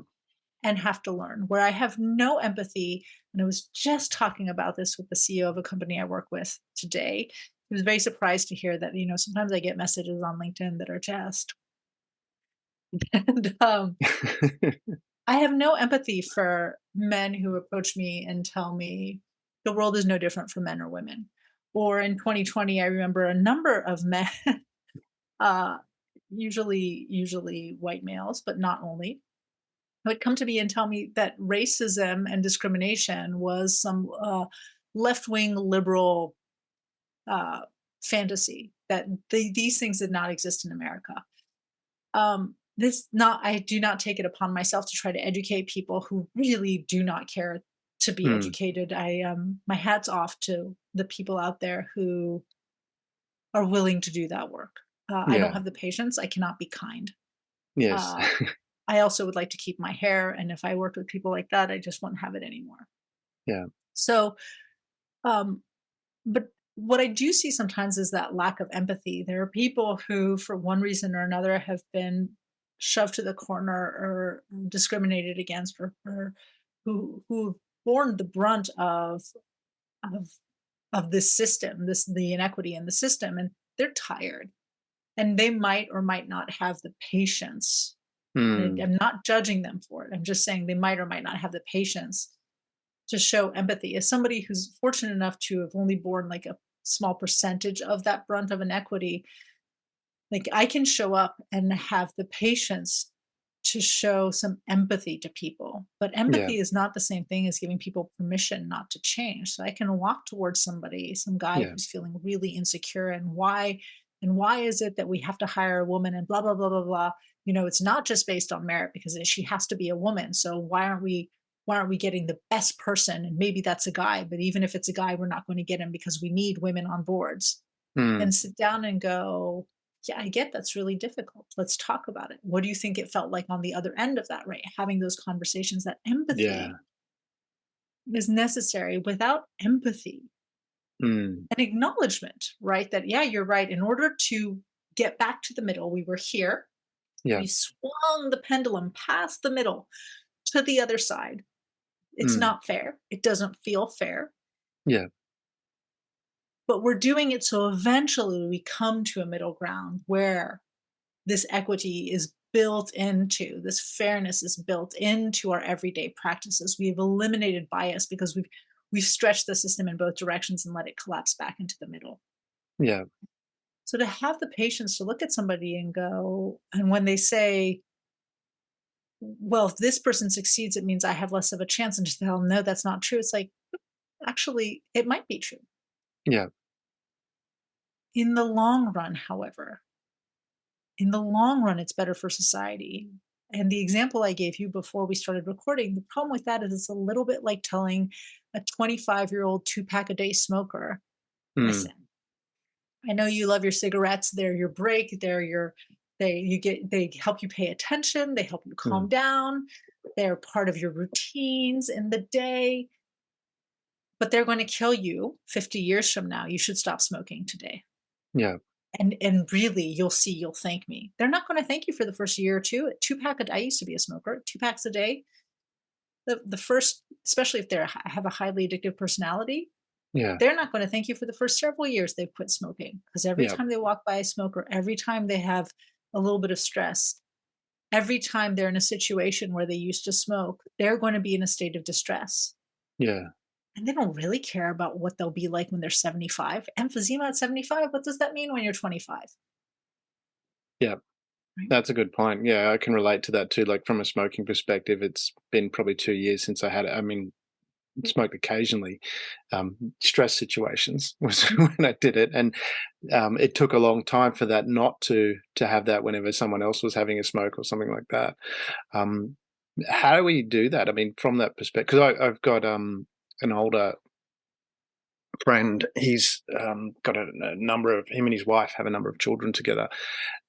and have to learn, where I have no empathy. And I was just talking about this with the CEO of a company I work with today. He was very surprised to hear that, sometimes I get messages on LinkedIn that are just, and I have no empathy for men who approach me and tell me the world is no different for men or women. Or in 2020, I remember a number of men, uh, usually white males, but not only, would come to me and tell me that racism and discrimination was some left wing liberal uh, fantasy, that these things did not exist in America. This not I do not take it upon myself to try to educate people who really do not care to be mm, educated. My hat's off to the people out there who are willing to do that work. I don't yeah, have the patience. I cannot be kind. yes, Uh, I also would like to keep my hair, and if I worked with people like that, I just wouldn't have it anymore. yeah, So, um, but what I do see sometimes is that lack of empathy. There are people who, for one reason or another, have been shoved to the corner or discriminated against, or who've borne the brunt of of this system, the inequity in the system, and they're tired, and they might or might not have the patience. And mm, I'm not judging them for it. I'm just saying they might or might not have the patience to show empathy. As somebody who's fortunate enough to have only borne like a small percentage of that brunt of inequity, like, I can show up and have the patience to show some empathy to people. But yeah, empathy is not the same thing as giving people permission not to change. So I can walk towards somebody, some guy yeah, who's feeling really insecure, and why is it that we have to hire a woman, and blah blah blah blah blah. It's not just based on merit, because she has to be a woman. So why aren't we getting the best person? And maybe that's a guy, but even if it's a guy, we're not going to get him because we need women on boards. mm, And sit down and go, yeah, I get that's really difficult. Let's talk about it. What do you think it felt like on the other end of that, right? Having those conversations, that yeah, empathy is necessary. Without empathy mm, and acknowledgement, right? That, yeah, you're right. In order to get back to the middle, we were here, yeah, we swung the pendulum past the middle to the other side. It's mm, not fair. It doesn't feel fair, yeah, but we're doing it so eventually we come to a middle ground where this equity is built into, this fairness is built into our everyday practices. We've eliminated bias because we've stretched the system in both directions and let it collapse back into the middle. yeah, So to have the patience to look at somebody and go, and when they say, well, if this person succeeds, it means I have less of a chance, and just tell them, no, that's not true. It's like, actually, it might be true. yeah, In the long run, however, in the long run, it's better for society. And the example I gave you before we started recording, the problem with that is it's a little bit like telling a 25-year-old 2-pack a day smoker, mm, listen, I know you love your cigarettes. They're your break. They help you pay attention. They help you calm Mm. down. They're part of your routines in the day, but they're going to kill you 50 years from now. You should stop smoking today. Yeah. And really, you'll thank me. They're not going to thank you for the first year or two. I used to be a smoker, 2 packs a day. The first, especially if have a highly addictive personality, Yeah. they're not going to thank you for the first several years they've quit smoking, because every Yeah. time they walk by a smoker, every time they have a little bit of stress, every time they're in a situation where they used to smoke, they're going to be in a state of distress. Yeah. And they don't really care about what they'll be like when they're 75. Emphysema at 75, what does that mean when you're 25? Yeah. Right? That's a good point. Yeah, I can relate to that too. Like from a smoking perspective, it's been probably 2 years since I had it. I mean, smoked occasionally. Stress situations was when I did it, and it took a long time for that not to have that whenever someone else was having a smoke or something like that. Um, how do we do that? I mean, from that perspective, because I've got an older friend. He's got a number of him and his wife have a number of children together,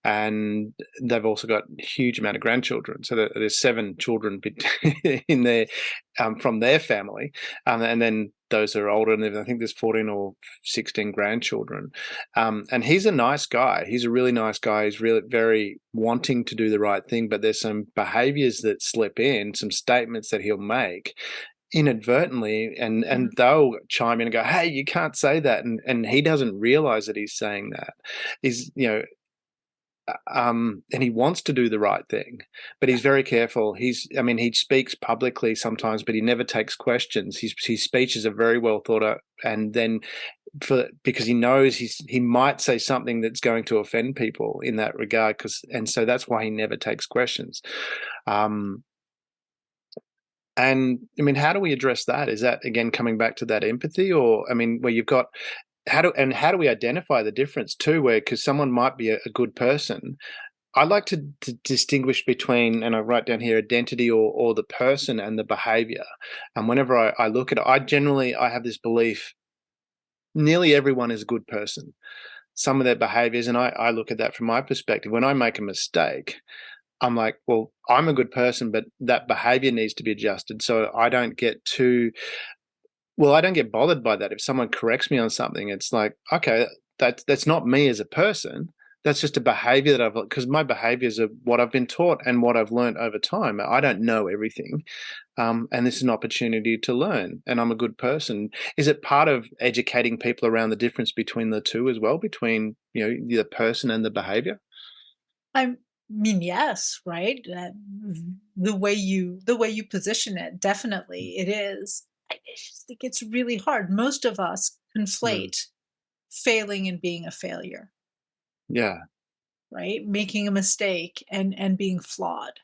and they've also got a huge amount of grandchildren. So there's 7 children in there from their family, and then those are older, and I think there's 14 or 16 grandchildren. And he's a nice guy. He's a really nice guy. He's really very wanting to do the right thing, but there's some behaviors that slip in, some statements that he'll make inadvertently, and Mhm. they'll chime in and go, "Hey, you can't say that," and he doesn't realize that he's saying that. He's, and he wants to do the right thing, but he's very careful. I mean, he speaks publicly sometimes, but he never takes questions. His speeches are very well thought out, and then because he knows he might say something that's going to offend people in that regard, and so that's why he never takes questions. Um, and I mean, how do we address that? Is that again coming back to that empathy, or I mean, where you've got how do we identify the difference too? Where because someone might be a good person, I like to distinguish between, and I write down here, identity or the person and the behavior. And whenever I look at it, I have this belief nearly everyone is a good person. Some of their behaviors, and I look at that from my perspective. When I make a mistake, I'm like, well, I'm a good person, but that behavior needs to be adjusted. So I don't get bothered by that. If someone corrects me on something, it's like, okay, that's not me as a person. That's just a behavior that because my behaviors are what I've been taught and what I've learned over time. I don't know everything. And this is an opportunity to learn, and I'm a good person. Is it part of educating people around the difference between the two as well, between, the person and the behavior? I mean, yes, right? The way you position it, definitely it is. I just think it's really hard. Most of us Mm. conflate failing and being a failure, Yeah. right? Making a mistake and being flawed.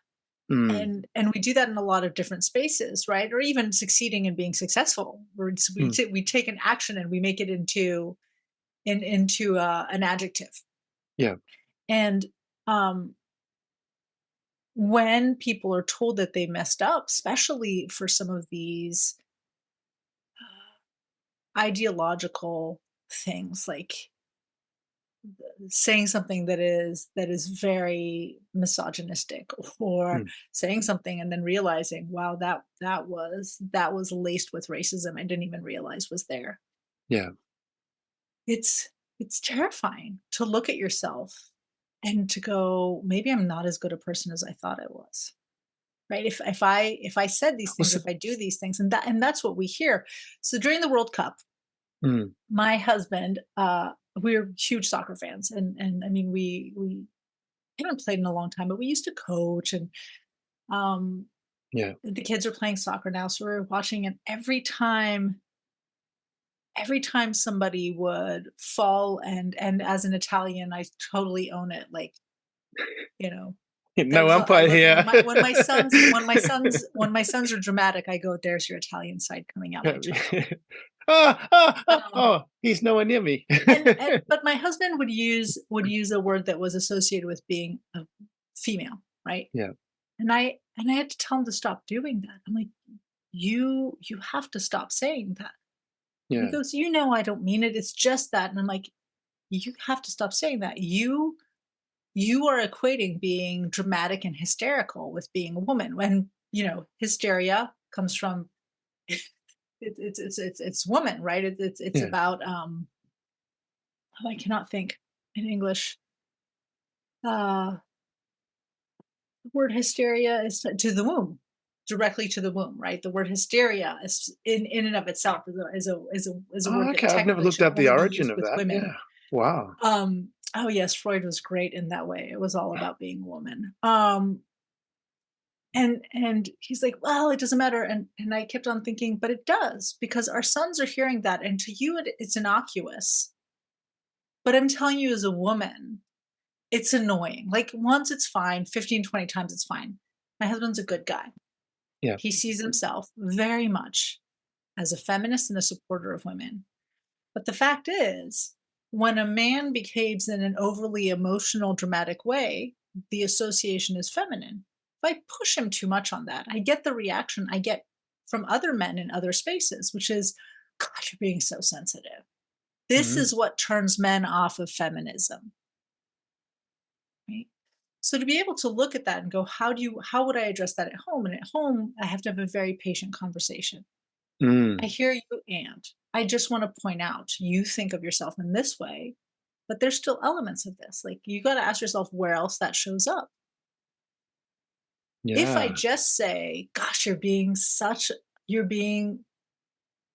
Mm. And we do that in a lot of different spaces, right? Or even succeeding and being successful. Mm. We take an action and we make it into an adjective. Yeah. And um when people are told that they messed up, especially for some of these ideological things, like saying something that is very misogynistic, or Mm. saying something and then realizing, wow, that was laced with racism I didn't even realize was there. Yeah. It's terrifying to look at yourself and to go, maybe I'm not as good a person as I thought I was. Right? If I said these Well, things, if I do these things, and that's what we hear. So during the World Cup, mm. my husband, we're huge soccer fans, and I mean, we haven't played in a long time, but we used to coach, and um, Yeah. the kids are playing soccer now, so we're watching, and every time somebody would fall, and as an Italian, I totally own it. Like, you know, No there's I umpire love here. when my sons are dramatic, I go, "There's your Italian side coming out, my child." Um, He's nowhere near me. and but my husband would use a word that was associated with being a female, right? Yeah. And I had to tell him to stop doing that. I'm like, "You have to stop saying that." And he Yeah. goes, "I don't mean it. It's just that." And I'm like, you have to stop saying that. You are equating being dramatic and hysterical with being a woman when, hysteria comes from it's woman, right? It's Yeah. about oh, I cannot think in English. Uh the word hysteria is to the womb, directly to the womb, right? The word hysteria is in and of itself is a Oh, word okay. that I've never technically looked should up the only be origin used of with that. women. Yeah. Wow. Oh yes, Freud was great in that way. It was all about being a woman. And he's like, well, it doesn't matter. And I kept on thinking, but it does, because our sons are hearing that, and to you it's innocuous. But I'm telling you, as a woman, it's annoying. Like once it's fine, 15, 20 times it's fine. My husband's a good guy. Yeah. He sees himself very much as a feminist and a supporter of women. But the fact is, when a man behaves in an overly emotional, dramatic way, the association is feminine. If I push him too much on that, I get the reaction I get from other men in other spaces, which is, gosh, you're being so sensitive. This Mm. is what turns men off of feminism, right? So to be able to look at that and go, how would I address that at home? And at home, I have to have a very patient conversation. I Mm. hear you, and I just want to point out you think of yourself in this way, but there's still elements of this. Like you got to ask yourself where else that shows up. If I Yeah. just say, "Gosh, you're being,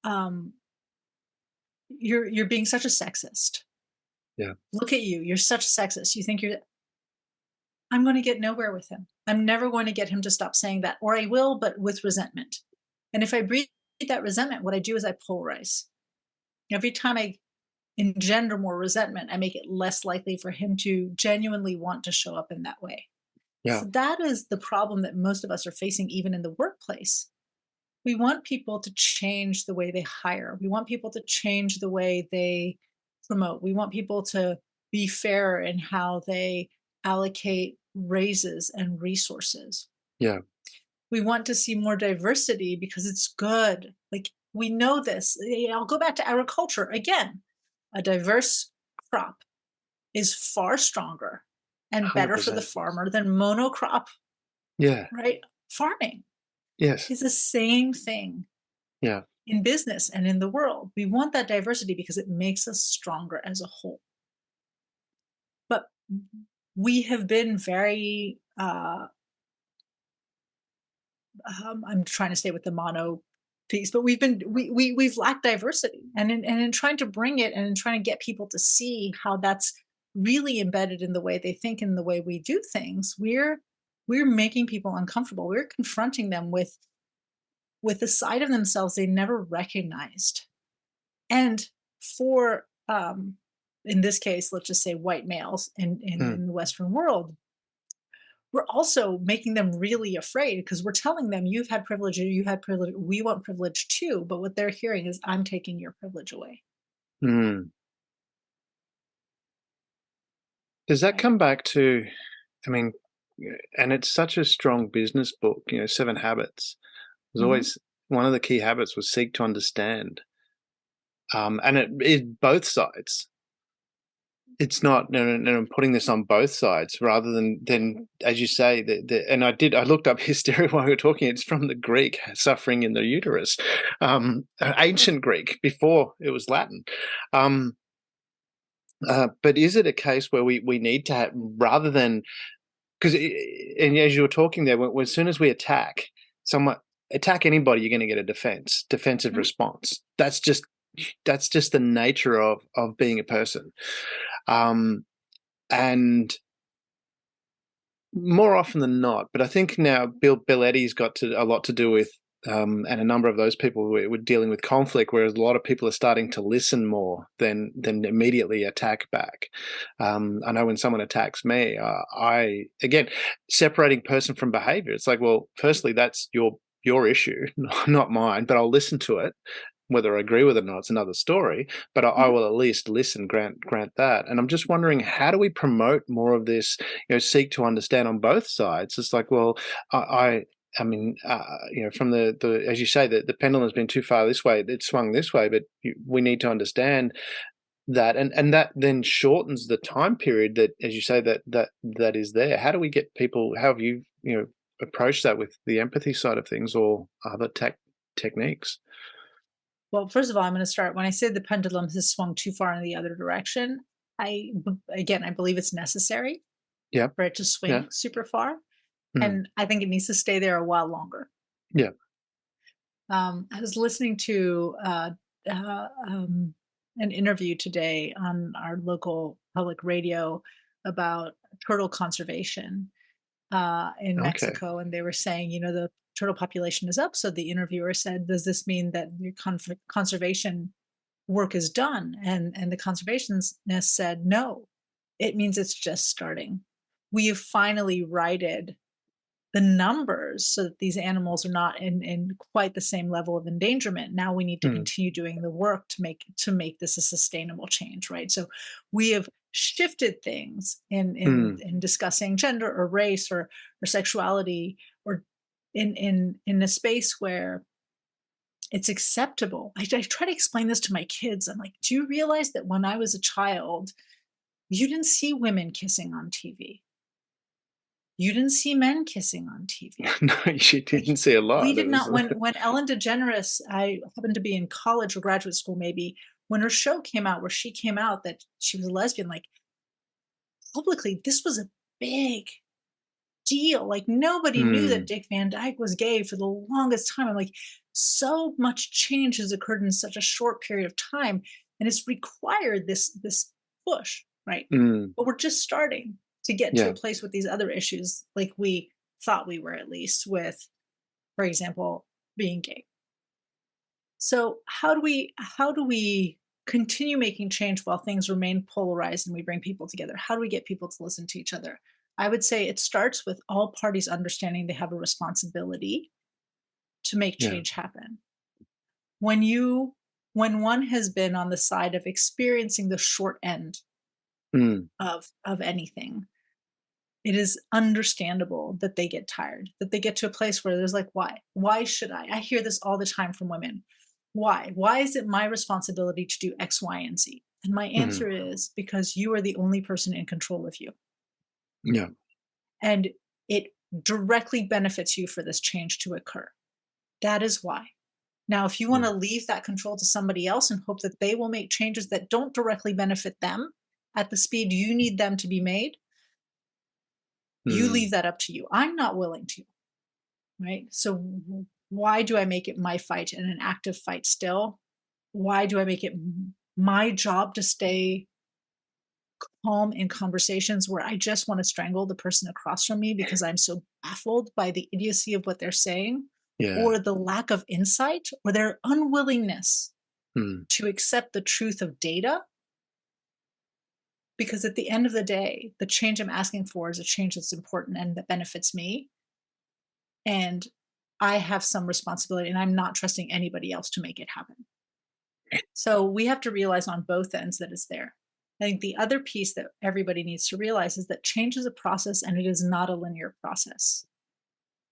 um, you're being such a sexist. Yeah. Look at you, you're such a sexist. You think you're," I'm going to get nowhere with him. I'm never going to get him to stop saying that, or I will, but with resentment. And if I breathe that resentment, what I do is I polarize. Every time I engender more resentment, I make it less likely for him to genuinely want to show up in that way. Yeah. So that is the problem that most of us are facing, even in the workplace. We want people to change the way they hire. We want people to change the way they promote. We want people to be fair in how they allocate raises and resources. Yeah. We want to see more diversity because it's good. Like we know this. I'll go back to agriculture again. A diverse crop is far stronger and better for the 100%. farmer than monocrop, Yeah. right? Farming Yes. is the same thing Yeah. in business and in the world. We want that diversity because it makes us stronger as a whole. But we have been very, I'm trying to stay with the mono piece, but we've lacked diversity, and in trying to bring it and in trying to get people to see how that's really embedded in the way they think and the way we do things, we're making people uncomfortable. We're confronting them with a side of themselves they never recognized. And for in this case, let's just say white males Mm. in the Western world, we're also making them really afraid because we're telling them you've had privilege or you had privilege, we want privilege too, but what they're hearing is I'm taking your privilege away. Mm. Does that Right. come back to, I mean, and it's such a strong business book, 7 Habits. There's Hmm. always one of the key habits was seek to understand. And it is both sides. It's not, no, no, no, I'm putting this on both sides rather than as you say, and I looked up hysteria while we were talking. It's from the Greek, suffering in the uterus, ancient Greek before it was Latin. Um, but is it a case where we need to have, rather than, because, and as you were talking there, when as soon as we someone attack anybody, you're going to get a defensive Hmm. response. That's just the nature of being a person. Um, and more often than not, but I think now Bill Eddy's got a lot to do with, and a number of those people were dealing with conflict, whereas a lot of people are starting to listen more than immediately attack back. I know when someone attacks me, I again separating person from behavior. It's like, well, firstly, that's your issue, not mine, but I'll listen to it. Whether I agree with it or not, it's another story. But I Hmm. will at least listen, grant that. And I'm just wondering, how do we promote more of this? Seek to understand on both sides. It's like, well, I mean, from the as you say, the pendulum has been too far this way. It's swung this way, but we need to understand. that, and that then shortens the time period that, as you say, that is there. How do we get people? How have you, approached that with the empathy side of things or other techniques? Well, first of all, I'm going to start when I say the pendulum has swung too far in the other direction. Again, I believe it's necessary Yeah, for it to yeah, swing super far, mm, and I think it needs to stay there a while longer. yeah. I was listening to uh, um, an interview today on our local public radio about turtle conservation in Okay. Mexico, and they were saying, the turtle population is up. So the interviewer said, "Does this mean that your conservation work is done?" And the conservationist said, "No, it means it's just starting. We have finally righted the numbers so that these animals are not in quite the same level of endangerment. Now we need to Mm, continue doing the work to make this a sustainable change, right?" So we have shifted things mm, in discussing gender or race or sexuality, or in a space where it's acceptable. I try to explain this to my kids. I'm like, do you realize that when I was a child, you didn't see women kissing on TV? You didn't see men kissing on TV. no, you Like, didn't see a we lot. It did was not, when Ellen DeGeneres, I happened to be in college or graduate school maybe, when her show came out where she came out that she was a lesbian, like, publicly, this was a big deal. Like, nobody knew that mm, Dick Van Dyke was gay for the longest time. I'm like, so much change has occurred in such a short period of time, and it's required this push, right? mm, But we're just starting to get to yeah, a place with these other issues, like we thought we were, at least with, for example, being gay. So how do we continue making change while things remain polarized and we bring people together? How do we get people to listen to each other? I would say it starts with all parties understanding they have a responsibility to make yeah, change happen. When one has been on the side of experiencing the short end mm, of anything, it is understandable that they get tired, that they get to a place where there's like, why should I hear this all the time from women. Why is it my responsibility to do X, Y, and Z? And my mm, answer is because you are the only person in control of you, yeah, and it directly benefits you for this change to occur. That is why. Now, if you want yeah, to leave that control to somebody else and hope that they will make changes that don't directly benefit them at the speed you need them to be made, you mm, leave that up to you. I'm not willing to, right? So why do I make it my fight and an active fight still? Why do I make it my job to stay calm in conversations where I just want to strangle the person across from me because I'm so baffled by the idiocy of what they're saying, yeah, or the lack of insight, or their unwillingness mm, to accept the truth of data? Because at the end of the day, the change I'm asking for is a change that's important and that benefits me. And I have some responsibility, and I'm not trusting anybody else to make it happen. So we have to realize on both ends that it's there. I think the other piece that everybody needs to realize is that change is a process and it is not a linear process.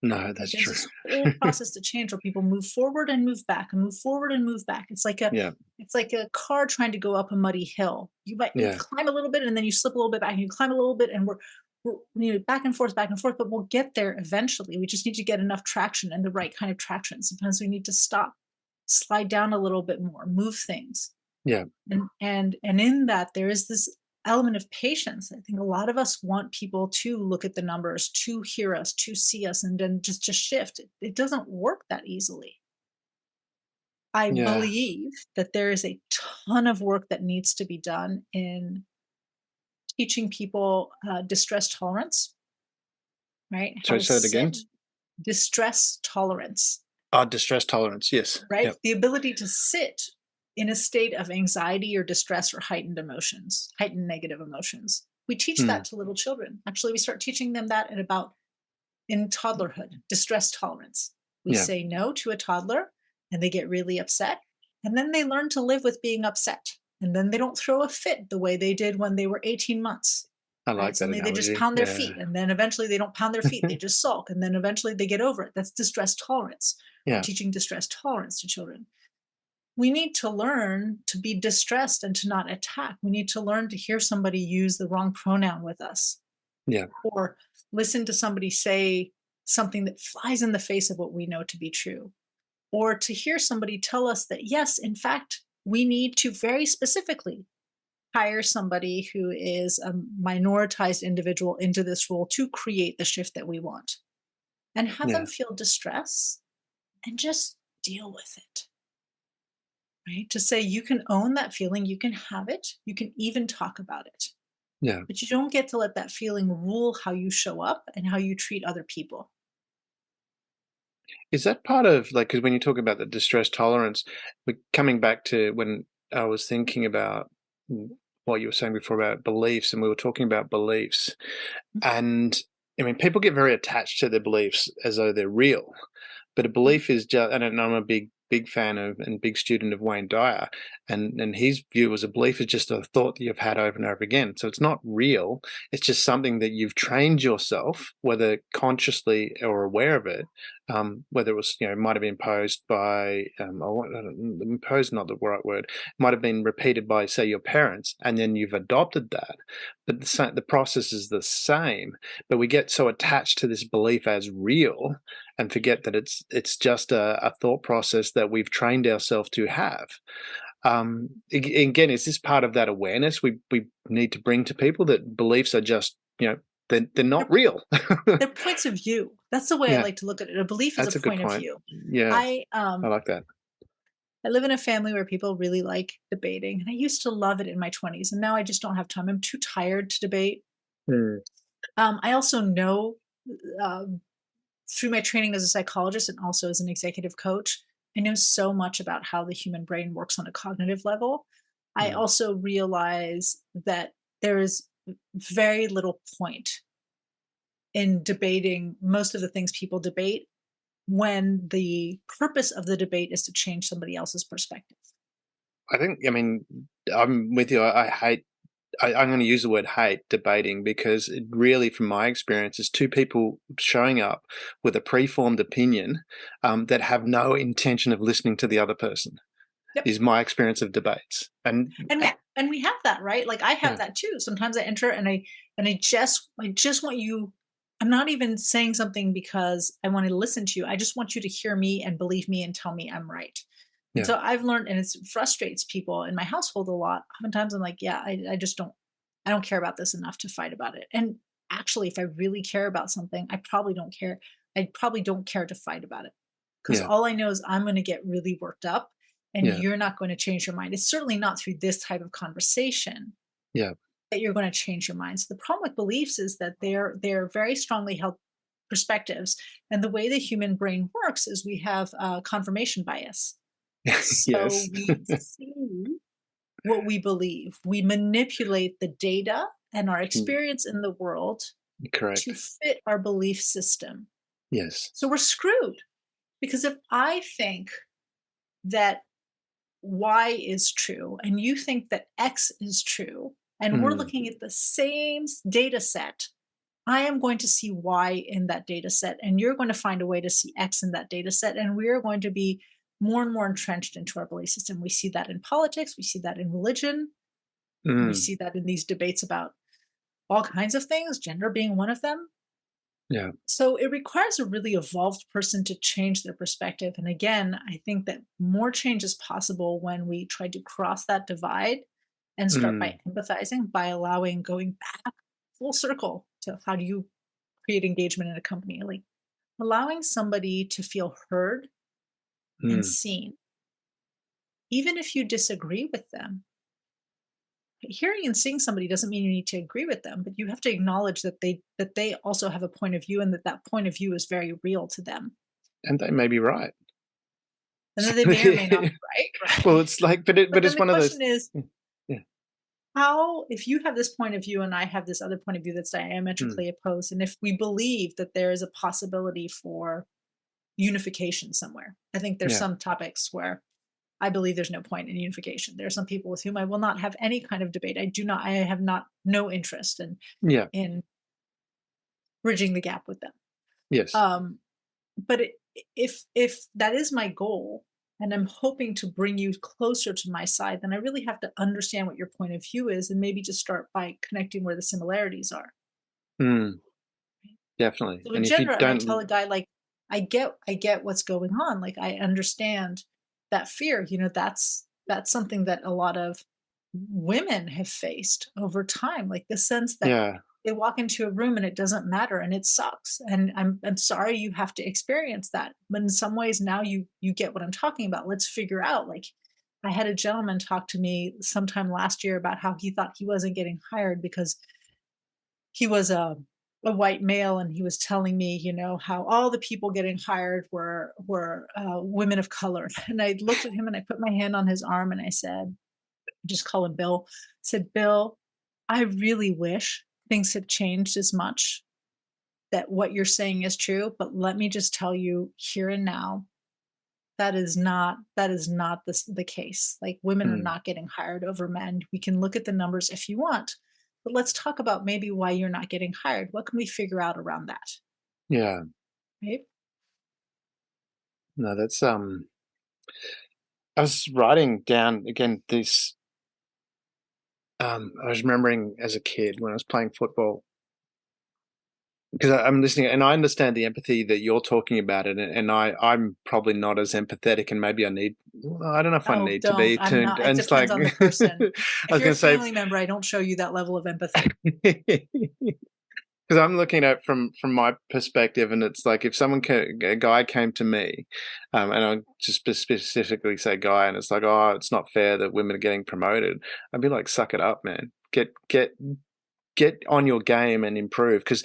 no, Right? that's There's true. this whole process to change where people move forward and move back and move forward and move back. Yeah, It's like a car trying to go up a muddy hill. You might yeah, climb a little bit and then you slip a little bit back and you climb a little bit, and we're back and forth, but we'll get there eventually. We just need to get enough traction and the right kind of traction. Sometimes we need to stop, slide down a little bit more, move things. yeah, And in that there is this element of patience. I think a lot of us want people to look at the numbers, to hear us, to see us, and then just shift. It doesn't work that easily. I yeah. believe that there is a ton of work that needs to be done in teaching people distress tolerance, right? How So to say that again. sit, distress tolerance, Distress tolerance. Yes. right? Yep. The ability to sit in a state of anxiety or distress or heightened emotions, heightened negative emotions. We teach Mm, that to little children. Actually, we start teaching them that at about in toddlerhood, distress tolerance. We yeah, say no to a toddler and they get really upset. And then they learn to live with being upset. And then they don't throw a fit the way they did when they were 18 months. I Right. like that Suddenly they just analogy. pound their Yeah, feet. And then eventually they don't pound their feet. They just sulk. And then eventually they get over it. That's distress tolerance. We're yeah, teaching distress tolerance to children. we need to learn to be distressed and to not attack. We need to learn to hear somebody use the wrong pronoun with us, Yeah. or listen to somebody say something that flies in the face of what we know to be true, or to hear somebody tell us that, yes, in fact, we need to very specifically hire somebody who is a minoritized individual into this role to create the shift that we want, and have them Yeah. feel distress and just deal with it. Right? To say you can own that feeling, you can have it, you can even talk about it, Yeah. but you don't get to let that feeling rule how you show up and how you treat other people. Is that part of like, because when you talk about the distress tolerance, we're coming back to when I was thinking about what you were saying before about beliefs, and we were talking about beliefs. And I mean, people get very attached to their beliefs as though they're real. But a Mhm. belief is just, and I'm a big fan of and big student of Wayne Dyer, and his view was a belief is just a thought that you've had over and over again. So it's not real. It's just something that you've trained yourself, whether consciously or aware of it, whether it was, it might have been imposed by, imposed, not the right word, it might have been repeated by, say, your parents, and then you've adopted that. But the process is the same. But we get so attached to this belief as real and forget that it's just a thought process that we've trained ourselves to have. Again, is this part of that awareness we need to bring to people that beliefs are just, they're not They're, real? they're points of view. That's the way I Yeah, like to look at it. A belief is a that's a good point of point. view. Yeah, I I like that. I live in a family where people really like debating, and I used to love it in my 20s, and now I just don't have time. I'm too tired to debate. Mm, I also know, um, through my training as a psychologist and also as an executive coach, I know so much about how the human brain works on a cognitive level. I mm, also realize that there is very little point in debating most of the things people debate when the purpose of the debate is to change somebody else's perspective. I mean, I'm with you. I hate. I'm going to use the word hate debating because it really, from my experience, is two people showing up with a preformed opinion that have no intention of listening to the other person. Yep. Is my experience of debates, and And we have that, right? Like I have yeah, that too. Sometimes I enter and I just want you. I'm not even saying something because I want to listen to you. I just want you to hear me and believe me and tell me I'm right. And yeah, so I've learned, and it frustrates people in my household a lot. Oftentimes I'm like, yeah, I just I don't care about this enough to fight about it. And actually, if I really care about something, I probably don't care. I probably don't care to fight about it, because yeah, all I know is I'm going to get really worked up and yeah, you're not going to change your mind. It's certainly not through this type of conversation yeah, that you're going to change your mind. So the problem with beliefs is that they're very strongly held perspectives, and the way the human brain works is we have confirmation bias. So yes, we see what we believe. We manipulate the data and our Mm, experience in the world to correct. fit our belief system. Yes, So we're screwed, because if I think that Y is true and you think that X is true, and we're mm, looking at the same data set, I am going to see Y in that data set, and you're going to find a way to see X in that data set. And we are going to be more and more entrenched into our belief system. We see that in politics, we see that in religion, we mm, see that in these debates about all kinds of things, gender being one of them. yeah, So it requires a really evolved person to change their perspective. And again, I think that more change is possible when we try to cross that divide and start by mm, empathizing, by allowing, going back full circle to how do you create engagement in a company, like allowing somebody to feel heard and mm. seen, even if you disagree with them. Hearing and seeing somebody doesn't mean you need to agree with them, but you have to acknowledge that they also have a point of view, and that point of view is very real to them, And they may be right. and So, that they may or may not be right. well, Right. it's like, But but then it's the one of those. question is, Yeah, how, if you have this point of view and I have this other point of view that's mm, diametrically opposed, and if we believe that there is a possibility for unification somewhere. I think there's yeah, some topics where I believe there's no point in unification. There are some people with whom I will not have any kind of debate. I have not no interest yeah, in bridging the gap with them. yes, Um, but if that is my goal, and I'm hoping to bring you closer to my side, then I really have to understand what your point of view is and maybe just start by connecting where the similarities are. Mm, definitely. So in And if you general, and I tell don't, a guy like, I get what's going on. Like I understand that fear. That's something that a lot of women have faced over time. Like the sense that yeah, they walk into a room and it doesn't matter and it sucks. And I'm sorry you have to experience that. But in some ways now you get what I'm talking about. Let's figure out like I had a gentleman talk to me sometime last year about how he thought he wasn't getting hired because he was a white male, and he was telling me, how all the people getting hired were women of color. And I looked at him and I put my hand on his arm and I said, just call him Bill. I said, Bill, I really wish things had changed as much that what you're saying is true, but let me just tell you here and now, that is not the case. Like women are mm, not getting hired over men. We can look at the numbers if you want, but let's talk about maybe why you're not getting hired. What can we figure out around that? yeah, Right? no, that's I was writing down again this. I was remembering as a kid when I was playing football, because I'm listening and I understand the empathy that you're talking about it, and I'm probably not as empathetic, and maybe I need. Well, I don't know if I Oh, need to don't. be I'm tuned. not. It And it's depends like on the person. I If was you're going a to say, family member, I don't show you that level of empathy. because I'm looking at from my perspective, and it's like if a guy came to me, and I just specifically say guy, and it's like, oh, it's not fair that women are getting promoted. I'd be like, suck it up, man. Get on your game and improve. Because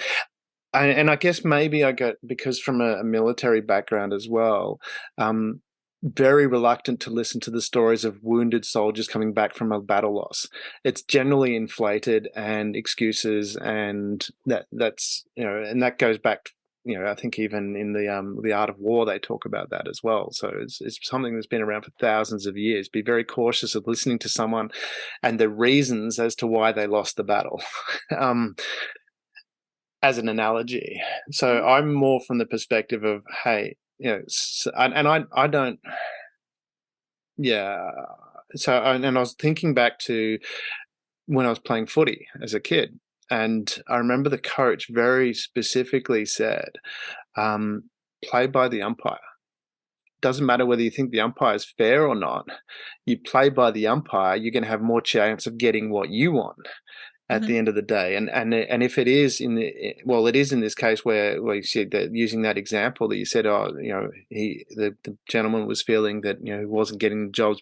and I guess maybe I got, because from a military background as well, um, very reluctant to listen to the stories of wounded soldiers coming back from a battle loss. It's generally inflated and excuses, and that's and that goes back. I think even in the art of war they talk about that as well. So it's something that's been around for thousands of years. Be very cautious of listening to someone and the reasons as to why they lost the battle. um, as an analogy. So Mhm. I'm more from the perspective of, hey, and I don't, yeah. So, and I was thinking back to when I was playing footy as a kid, and I remember the coach very specifically said, play by the umpire. Doesn't matter whether you think the umpire is fair or not. You play by the umpire, you're going to have more chance of getting what you want at the Mhm. end of the day. And if it is well, it is in this case where you said that, using that example that you said, oh, the gentleman was feeling that he wasn't getting jobs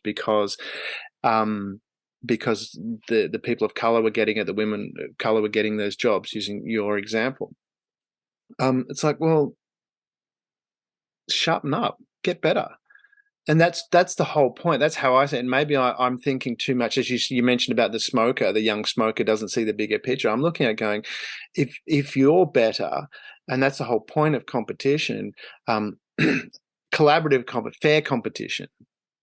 um because the people of color were getting it, the women of color were getting those jobs, using your example. It's like, well, sharpen up, get better. And that's the whole point. That's how I say it. And maybe I'm thinking too much, as you mentioned about the young smoker doesn't see the bigger picture. I'm looking at going, if you're better, and that's the whole point of competition, um, fair competition,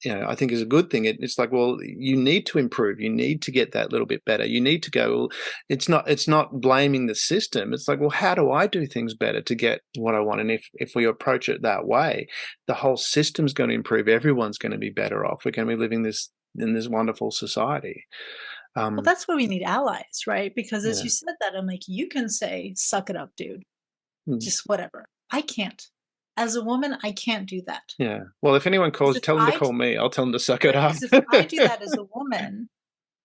I think is a good thing. It's like, well, you need to improve. You need to get that little bit better. You need to go. Well, it's not blaming the system. It's like, well, how do I do things better to get what I want? And if we approach it that way, the whole system's going to improve. Everyone's going to be better off. We're going to be living in this wonderful society. Well, Um, that's where we need allies, right? Because as yeah, you said that, I'm like, you can say, suck it up, dude. mm, Just whatever. I can't. As a woman, I can't do that. yeah. Well, if anyone Because calls, if tell them to I call me. I'll tell them to suck it right, up. because if I do that as a woman,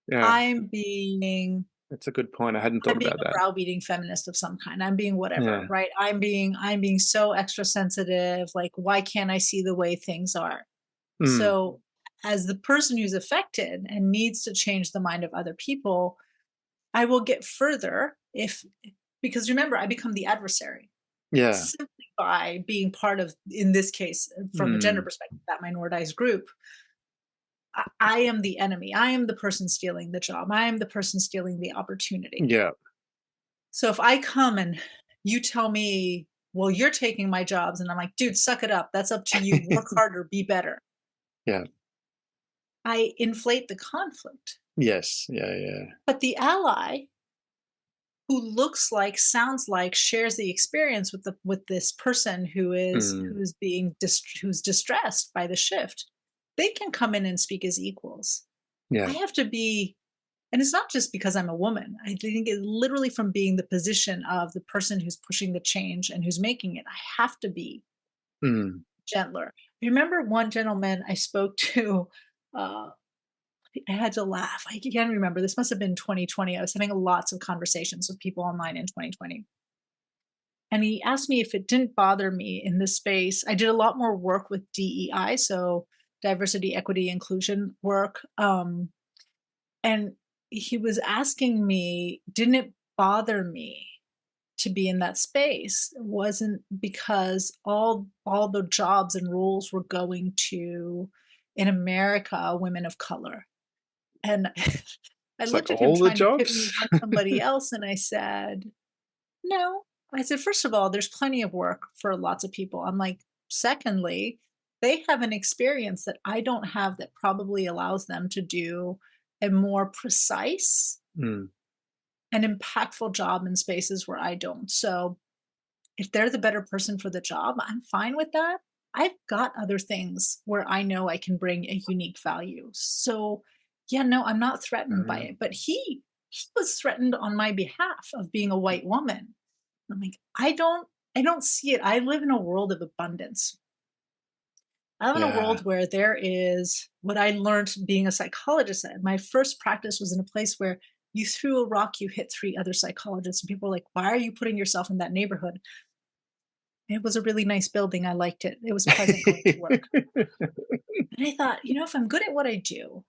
Yeah, I'm being that's a good point. I hadn't thought I'm being about a that. browbeating feminist of some kind. I'm being whatever, Yeah. right? I'm being so extra sensitive. Like, why can't I see the way things are? Mm, So, as the person who's affected and needs to change the mind of other people, I will get further if because remember, I become the adversary yeah. simply by being part of, in this case, from a gender Mm, perspective, that minoritized group. I am the enemy. I am the person stealing the job. I am the person stealing the opportunity. yeah. So if I come and you tell me, well, you're taking my jobs, and I'm like, dude, suck it up. That's up to you. Work harder, be better. Yeah. I inflate the conflict. Yes. Yeah, yeah. But the ally who looks like, sounds like, shares the experience with this person who is Mm, who's being who's distressed by the shift. they can come in and speak as equals. I Yeah. have to be, and it's not just because I'm a woman. I think it's literally from being the position of the person who's pushing the change and who's making it. I have to be Mm. gentler. I remember one gentleman I spoke to, uh, I had to laugh. I can't remember. This must have been 2020. I was having lots of conversations with people online in 2020. And he asked me if it didn't bother me in this space. I did a lot more work with DEI, so diversity, equity, inclusion work. And he was asking me, didn't it bother me to be in that space? It wasn't because all the jobs and roles were going to, in America, women of color. And I It's like looked at him all the trying to pit me jobs. against somebody else, and I said, "No." I said, "First of all, there's plenty of work for lots of people." I'm like, "Secondly, they have an experience that I don't have that probably allows them to do a more precise Mm. and impactful job in spaces where I don't. So, if they're the better person for the job, I'm fine with that. I've got other things where I know I can bring a unique value." So, yeah, no, I'm not threatened by Uh, it. But he was threatened on my behalf of being a white woman. I'm like, I don't see it. I live in a world of abundance. I live in a yeah. world where there is what I learned being a psychologist. My first practice was in a place where you threw a rock, you hit three other psychologists, and people were like, "Why are you putting yourself in that neighborhood?" It was a really nice building. I liked it. It was pleasant going to work. And I thought, if I'm good at what I do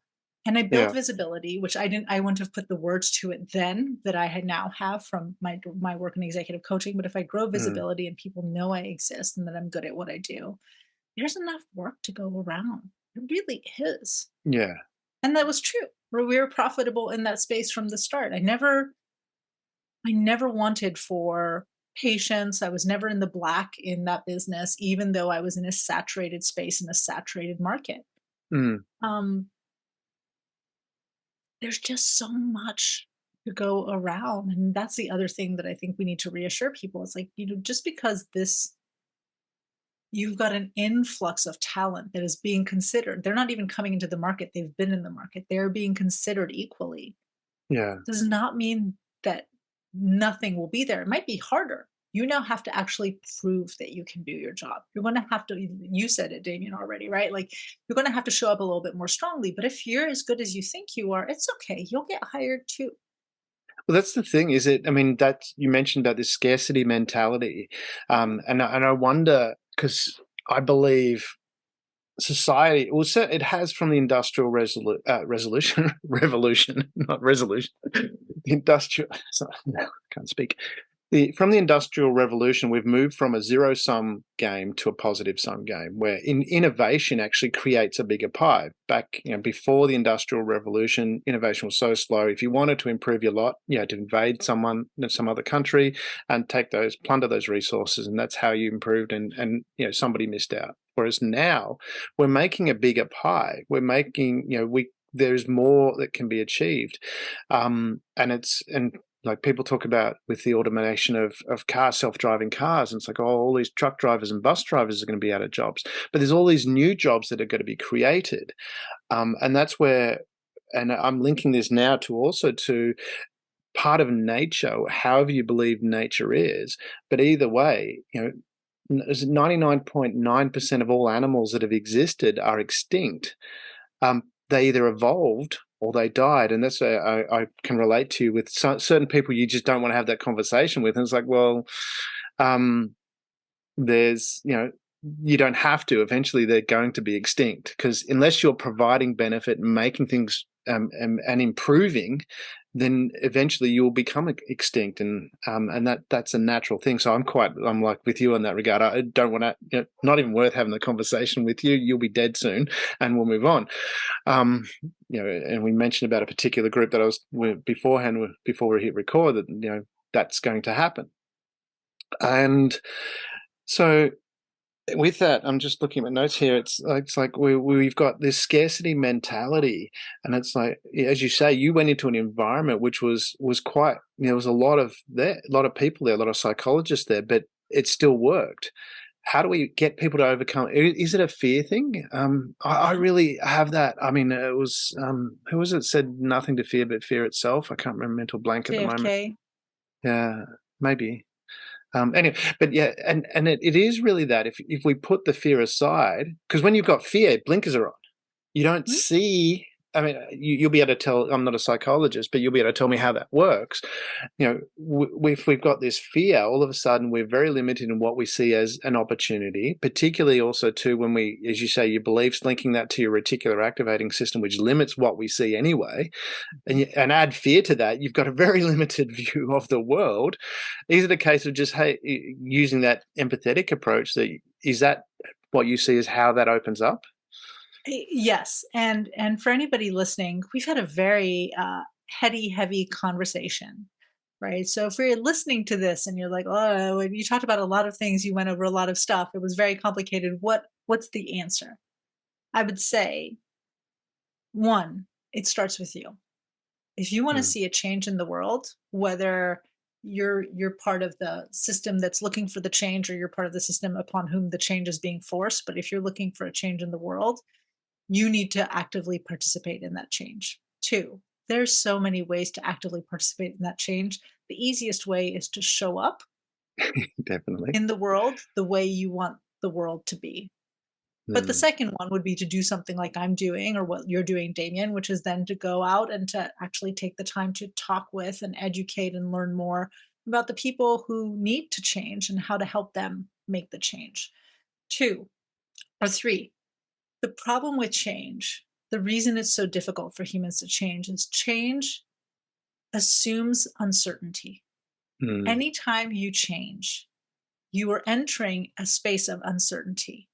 and I build Yeah. visibility, which I wouldn't have put the words to it then that I had now have from my work in executive coaching. But if I grow Mm. visibility and people know I exist and that I'm good at what I do, there's enough work to go around. It really is. Yeah. And that was true. We were profitable in that space from the start. I never wanted for patience. I was never in the black in that business, even though I was in a saturated space in a saturated market. Mm. Um, there's just so much to go around. And that's the other thing that I think we need to reassure people. It's like, just because you've got an influx of talent that is being considered, they're not even coming into the market, they've been in the market, they're being considered equally, Yeah. does not mean that nothing will be there. It might be harder. You now have to actually prove that you can do your job. You're going to have to, you said it, Damien, already, right? Like, you're going to have to show up a little bit more strongly. But if you're as good as you think you are, it's okay. You'll get hired too. Well, that's the thing, is it? I mean, that you mentioned about this scarcity mentality, and I wonder, because I believe society, well, it has from the industrial resolution, revolution, not resolution, the industrial. Sorry, no, I can't speak. From the industrial revolution, we've moved from a zero sum game to a positive sum game, where innovation actually creates a bigger pie. Back, before the industrial revolution, innovation was so slow. If you wanted to improve your lot, you had to invade some other country, and plunder those resources, and that's how you improved. And somebody missed out. Whereas now, we're making a bigger pie. We're making, there's more that can be achieved, and like people talk about with the automation of self-driving cars, and it's like, oh, all these truck drivers and bus drivers are going to be out of jobs, but there's all these new jobs that are going to be created, and that's where, and I'm linking this now to part of nature, however you believe nature is, but either way, 99.9% of all animals that have existed are extinct. They either evolved or they died, and that's where I can relate to with certain people. You just don't want to have that conversation with, and it's like, well, um, there's, you don't have to. Eventually, they're going to be extinct, because unless you're providing benefit and making things, and improving, then eventually you'll become extinct, and that's a natural thing. So I'm like with you in that regard. I don't want to, not even worth having the conversation with you. You'll be dead soon, and we'll move on. Um, and we mentioned about a particular group that I was with beforehand, before we hit record, that that's going to happen. And so with that, I'm just looking at my notes here. It's like we've got this scarcity mentality, and it's like, as you say, you went into an environment which was quite, there was a lot of people there, a lot of psychologists there, but it still worked. how do we get people to overcome? Is it a fear thing? I Yeah. really have that. I mean, it was who was it said nothing to fear but fear itself. I can't remember, mental blank at the moment. JFK. Yeah, maybe. Anyway, but yeah, and it is really that if we put the fear aside, because when you've got fear, blinkers are on. You don't Mhm. see. I mean, you'll be able to tell. I'm not a psychologist, but you'll be able to tell me how that works. If we've got this fear, all of a sudden we're very limited in what we see as an opportunity, particularly also too when we, as you say, your beliefs, linking that to your reticular activating system, which limits what we see anyway, and add fear to that, you've got a very limited view of the world. Is it a case of just, hey, using that empathetic approach? Is that what you see as how that opens up? Yes, and for anybody listening, we've had a very heady, heavy conversation, right? So if you're listening to this and you're like, oh, and you talked about a lot of things, you went over a lot of stuff. It was very complicated. What's the answer? I would say one, it starts with you. If you want to Mm, see a change in the world, whether you're part of the system that's looking for the change or you're part of the system upon whom the change is being forced, but if you're looking for a change in the world, you need to actively participate in that change. Two, there's so many ways to actively participate in that change. The easiest way is to show up definitely. in the world the way you want the world to be. But the Mm, second one would be to do something like I'm doing or what you're doing, Damien, which is then to go out and to actually take the time to talk with and educate and learn more about the people who need to change and how to help them make the change. Two or three, the problem with change, the reason it's so difficult for humans to change is change assumes uncertainty. mm, Anytime you change, you are entering a space of uncertainty.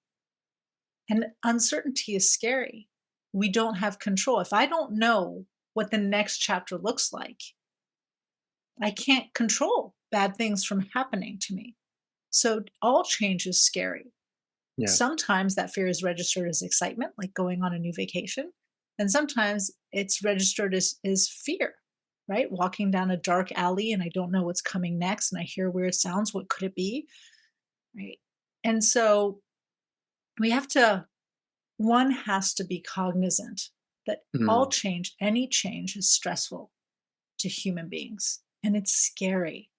And uncertainty is scary. We don't have control. If I don't know what the next chapter looks like, I can't control bad things from happening to me. So all change is scary. yeah. Sometimes that fear is registered as excitement, like going on a new vacation. And sometimes it's registered as fear, right? Walking down a dark alley and I don't know what's coming next and I hear weird sounds. What could it be? Right. And so we have to, one has to be cognizant that all Mm, change, any change is stressful to human beings and it's scary.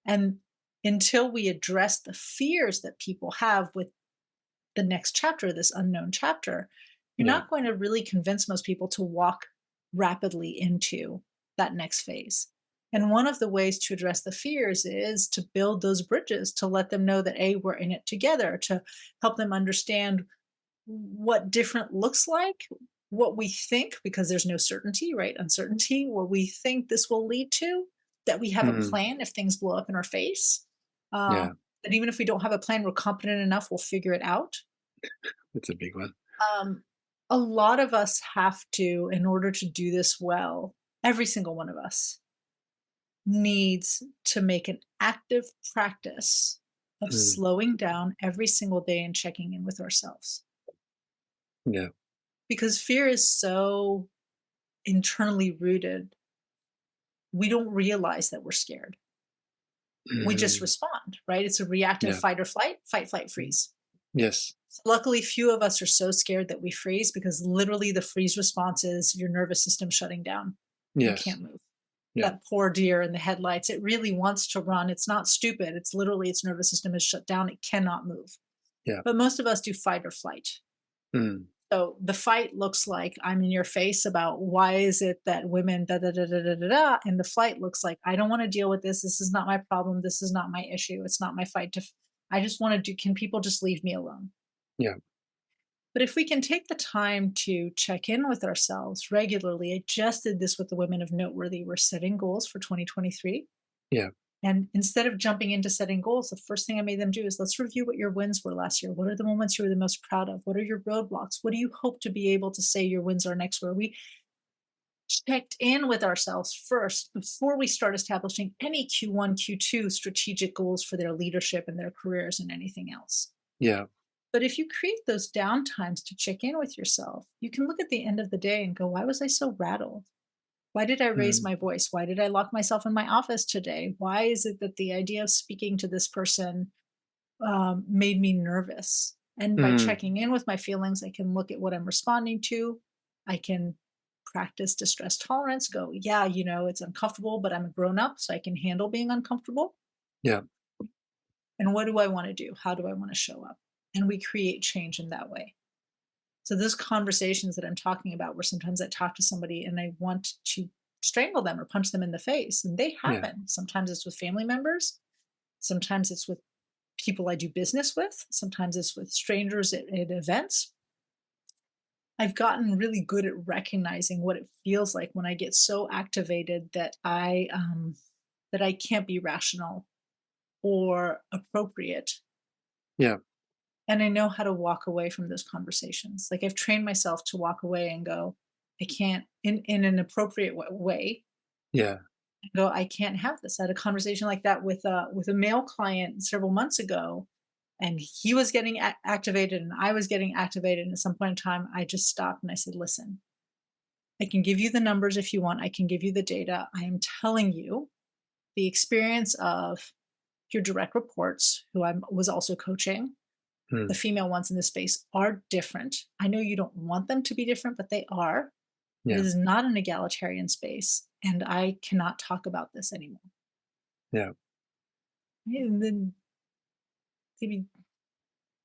And until we address the fears that people have with the next chapter, this unknown chapter, you're yeah. not going to really convince most people to walk rapidly into that next phase. And one of the ways to address the fears is to build those bridges to let them know that A, we're in it together, to help them understand what different looks like, what we think, because there's no certainty, right? Uncertainty, what we think this will lead to, that we have a Mm, plan if things blow up in our face. Uh, yeah. that even if we don't have a plan, we're competent enough, we'll figure it out. It's a big one. Um, a lot of us have to, in order to do this well, every single one of us needs to make an active practice of Mm, slowing down every single day and checking in with ourselves. yeah. Because fear is so internally rooted, we don't realize that we're scared. We just Mm, respond, right? It's a reactive yeah. fight or flight, fight, flight, freeze. Yes. So luckily, few of us are so scared that we freeze because literally the freeze response is your nervous system shutting down. You Yes. can't move. Yeah. That poor deer in the headlights, it really wants to run. It's not stupid. It's literally its nervous system is shut down. It cannot move. Yeah. But most of us do fight or flight. Mm, So the fight looks like I'm in your face about why is it that women da da da da da da da, and the flight looks like I don't want to deal with this. This is not my problem. This is not my issue. It's not my fight to. I just want to do. Can people just leave me alone? yeah. But if we can take the time to check in with ourselves regularly, I just did this with the women of Noteworthy. We're setting goals for 2023. Yeah. And instead of jumping into setting goals, the first thing I made them do is let's review what your wins were last year. What are the moments you were the most proud of? What are your roadblocks? What do you hope to be able to say your wins are next? Where we checked in with ourselves first before we start establishing any Q1, Q2 strategic goals for their leadership and their careers and anything else. Yeah. But if you create those down times to check in with yourself, you can look at the end of the day and go, why was I so rattled? Why did I raise Mm, my voice? Why did I lock myself in my office today? Why is it that the idea of speaking to this person made me nervous. And by Mm. checking in with my feelings, I can look at what I'm responding to. I can practice distress tolerance, go, yeah, it's uncomfortable, but I'm a grown up, so I can handle being uncomfortable. Yeah. And what do I want to do? How do I want to show up? And we create change in that way. So those conversations that I'm talking about, where sometimes I talk to somebody and I want to strangle them or punch them in the face, and they Yeah. happen. Sometimes it's with family members, sometimes it's with people I do business with, sometimes it's with strangers at events. I've gotten really good at recognizing what it feels like when I get so activated that I can't be rational or appropriate, Yeah. and I know how to walk away from those conversations. Like, I've trained myself to walk away and go, I can't, in an appropriate way, Yeah. go, I can't have this. I had a conversation like that with a male client several months ago, and he was getting activated and I was getting activated. And at some point in time, I just stopped and I said, listen, I can give you the numbers if you want. I can give you the data. I am telling you the experience of your direct reports, who I was also coaching, the Mm. female ones in this space are different. I know you don't want them to be different, but they are. It Yeah. is not an egalitarian space, and I cannot talk about this anymore. Yeah. And then maybe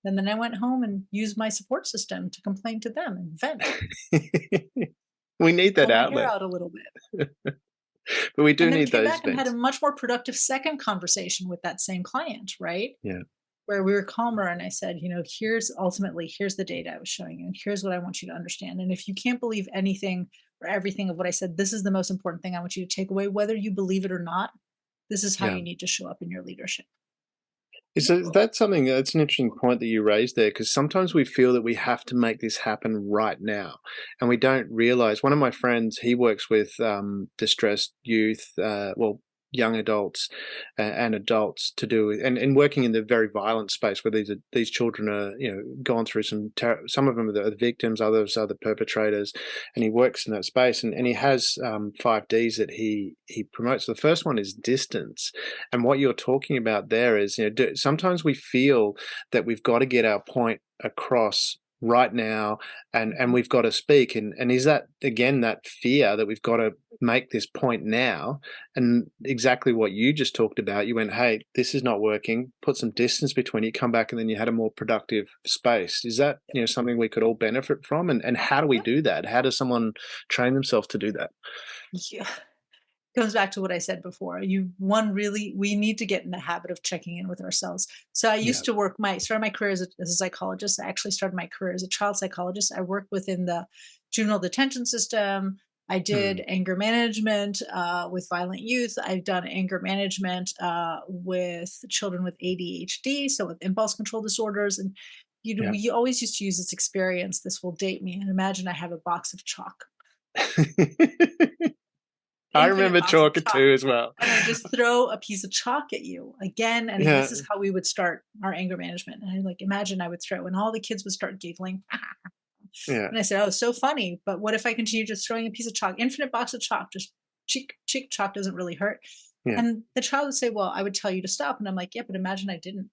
and then I went home and used my support system to complain to them and vent, We need that pull my hair outlet, out a little bit. but we do And then need came those back and had a vents. much more productive second conversation with that same client, right? Yeah. Where we were calmer and I said, here's the data I was showing you, and here's what I want you to understand. And if you can't believe anything or everything of what I said, this is the most important thing I want you to take away, whether you believe it or not. This is how Yeah. you need to show up in your leadership. Is that something that's an interesting point that you raised there? Because sometimes we feel that we have to make this happen right now, and we don't realize. One of my friends, he works with distressed youth, well, young adults and adults to do, and working in the very violent space where these children are, gone through some of them are the victims, others are the perpetrators, and he works in that space, and he has 5 Ds that he promotes. The first one is distance. And what you're talking about there is, sometimes we feel that we've got to get our point across right now, and we've got to speak. And is that again that fear that we've got to make this point now? And exactly what you just talked about. You went, hey, this is not working. Put some distance between you. Come back, and then you had a more productive space. Is that something we could all benefit from? And how do we Yeah. do that? How does someone train themselves to do that? Yeah. Goes back to what I said before. We need to get in the habit of checking in with ourselves. So I Yeah. used to started my career as a psychologist. I actually started my career as a child psychologist. I worked within the juvenile detention system. I did Mm. anger management with violent youth. I've done anger management with children with ADHD, so with impulse control disorders. And Yeah. we always used to use this experience. This will date me. And imagine I have a box of chalk, I infinite remember box of chalk chalk, too as well. and I just throw a piece of chalk at you again. And Yeah. this is how we would start our anger management. And I imagine I would throw, and all the kids would start giggling. Yeah. And I said, oh, so funny. But what if I continue just throwing a piece of chalk, infinite box of chalk, just cheek, cheek, chalk doesn't really hurt. Yeah. And the child would say, well, I would tell you to stop. And I'm like, yeah, but imagine I didn't.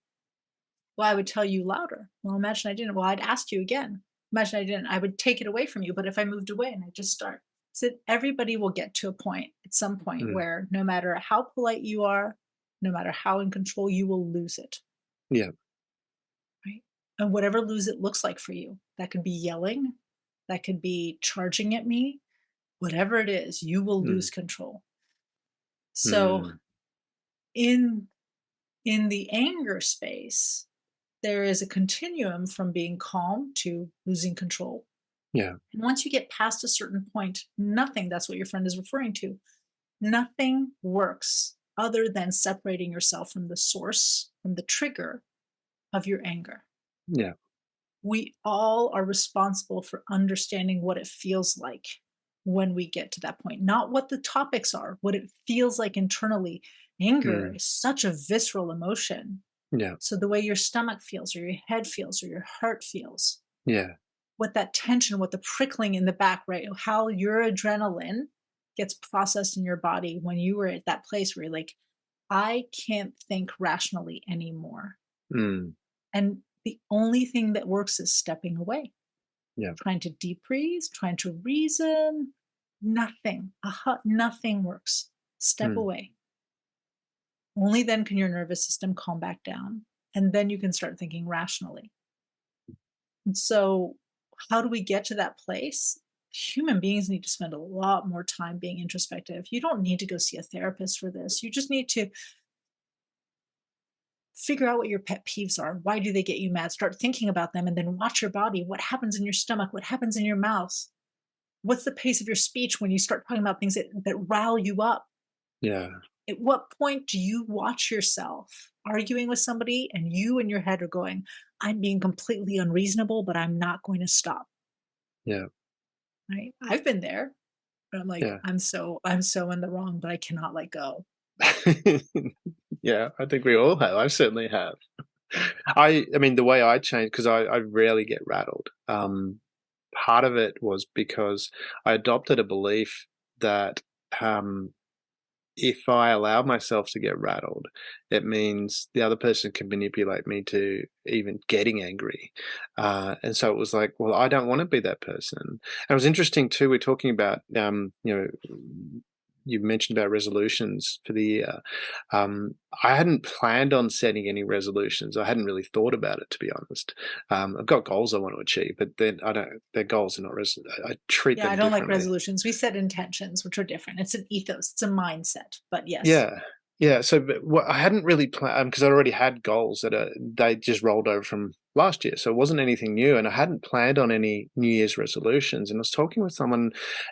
Well, I would tell you louder. Well, imagine I didn't. Well, I'd ask you again. Imagine I didn't. I would take it away from you. But if I moved away and I just start, so everybody will get to a point at some point Mm. where no matter how polite you are, no matter how in control, you will lose it. Yeah. Right. And whatever lose it looks like for you, that could be yelling, that could be charging at me, whatever it is, you will Mm. lose control. So Mm. in in the anger space, there is a continuum from being calm to losing control. Yeah. And once you get past a certain point, nothing, that's what your friend is referring to, nothing works other than separating yourself from the source, from the trigger of your anger. Yeah. We all are responsible for understanding what it feels like when we get to that point, not what the topics are, what it feels like internally. Anger Mm. is such a visceral emotion. Yeah. So the way your stomach feels, or your head feels, or your heart feels, Yeah. what that tension, what the prickling in the back, right? How your adrenaline gets processed in your body when you were at that place where you're like, I can't think rationally anymore. Mm. And the only thing that works is stepping away, Yeah. trying to deep freeze, trying to reason. Nothing. Aha, nothing works. Step Mm. away. Only then can your nervous system calm back down. And then you can start thinking rationally. And so, how do we get to that place? Human beings need to spend a lot more time being introspective. You don't need to go see a therapist for this. You just need to figure out what your pet peeves are. Why do they get you mad? Start thinking about them and then watch your body. What happens in your stomach? What happens in your mouth? What's the pace of your speech when you start talking about things that rile you up? Yeah. At what point do you watch yourself arguing with somebody and you in your head are going, I'm being completely unreasonable, but I'm not going to stop. Yeah. Right? I've been there. But I'm like, Yeah. I'm so in the wrong, but I cannot let go. Yeah, I think we all have. I certainly have. I mean, the way I changed, because I rarely get rattled. Part of it was because I adopted a belief that, um, if I allow myself to get rattled, it means the other person can manipulate me to even getting angry. And so it was like, well, I don't want to be that person. And it was interesting too. We're talking about, you mentioned about resolutions for the year. I hadn't planned on setting any resolutions. I hadn't really thought about it, to be honest. I've got goals I want to achieve, but then I don't. Their goals are not. I treat Yeah, I them don't like differently. resolutions. We set intentions, which are different. It's an ethos, it's a mindset. But yes. Yeah. Yeah, so but what I hadn't really planned because I already had goals that they just rolled over from last year, so it wasn't anything new, and I hadn't planned on any New Year's resolutions. And I was talking with someone,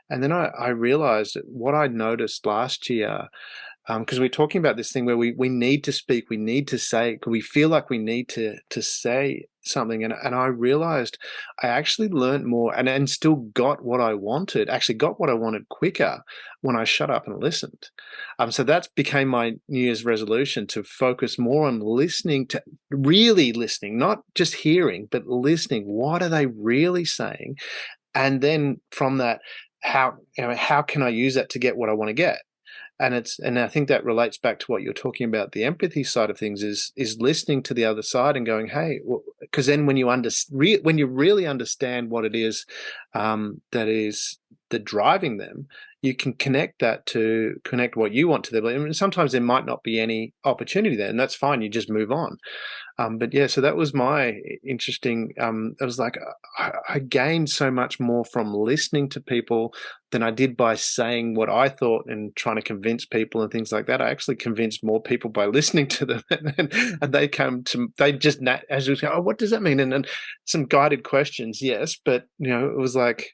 and then I realized that what I noticed last year, because we're talking about this thing where we need to speak, we need to say, we feel like we need to say something, and I realized I actually learned more and still got what I wanted. Actually, got what I wanted quicker when I shut up and listened. So that became my New Year's resolution to focus more on listening, to really listening, not just hearing, but listening. What are they really saying? And then from that, how can I use that to get what I want to get? And I think that relates back to what you're talking about. The empathy side of things is listening to the other side and going, hey, because then when when you really understand what it is, that is the driving them, you can connect what you want to them. I mean, sometimes there might not be any opportunity there, and that's fine. You just move on. But yeah, so that was my interesting. It was like I gained so much more from listening to people than I did by saying what I thought and trying to convince people and things like that. I actually convinced more people by listening to them, and they just as we go, oh, what does that mean? And some guided questions, yes, but it was like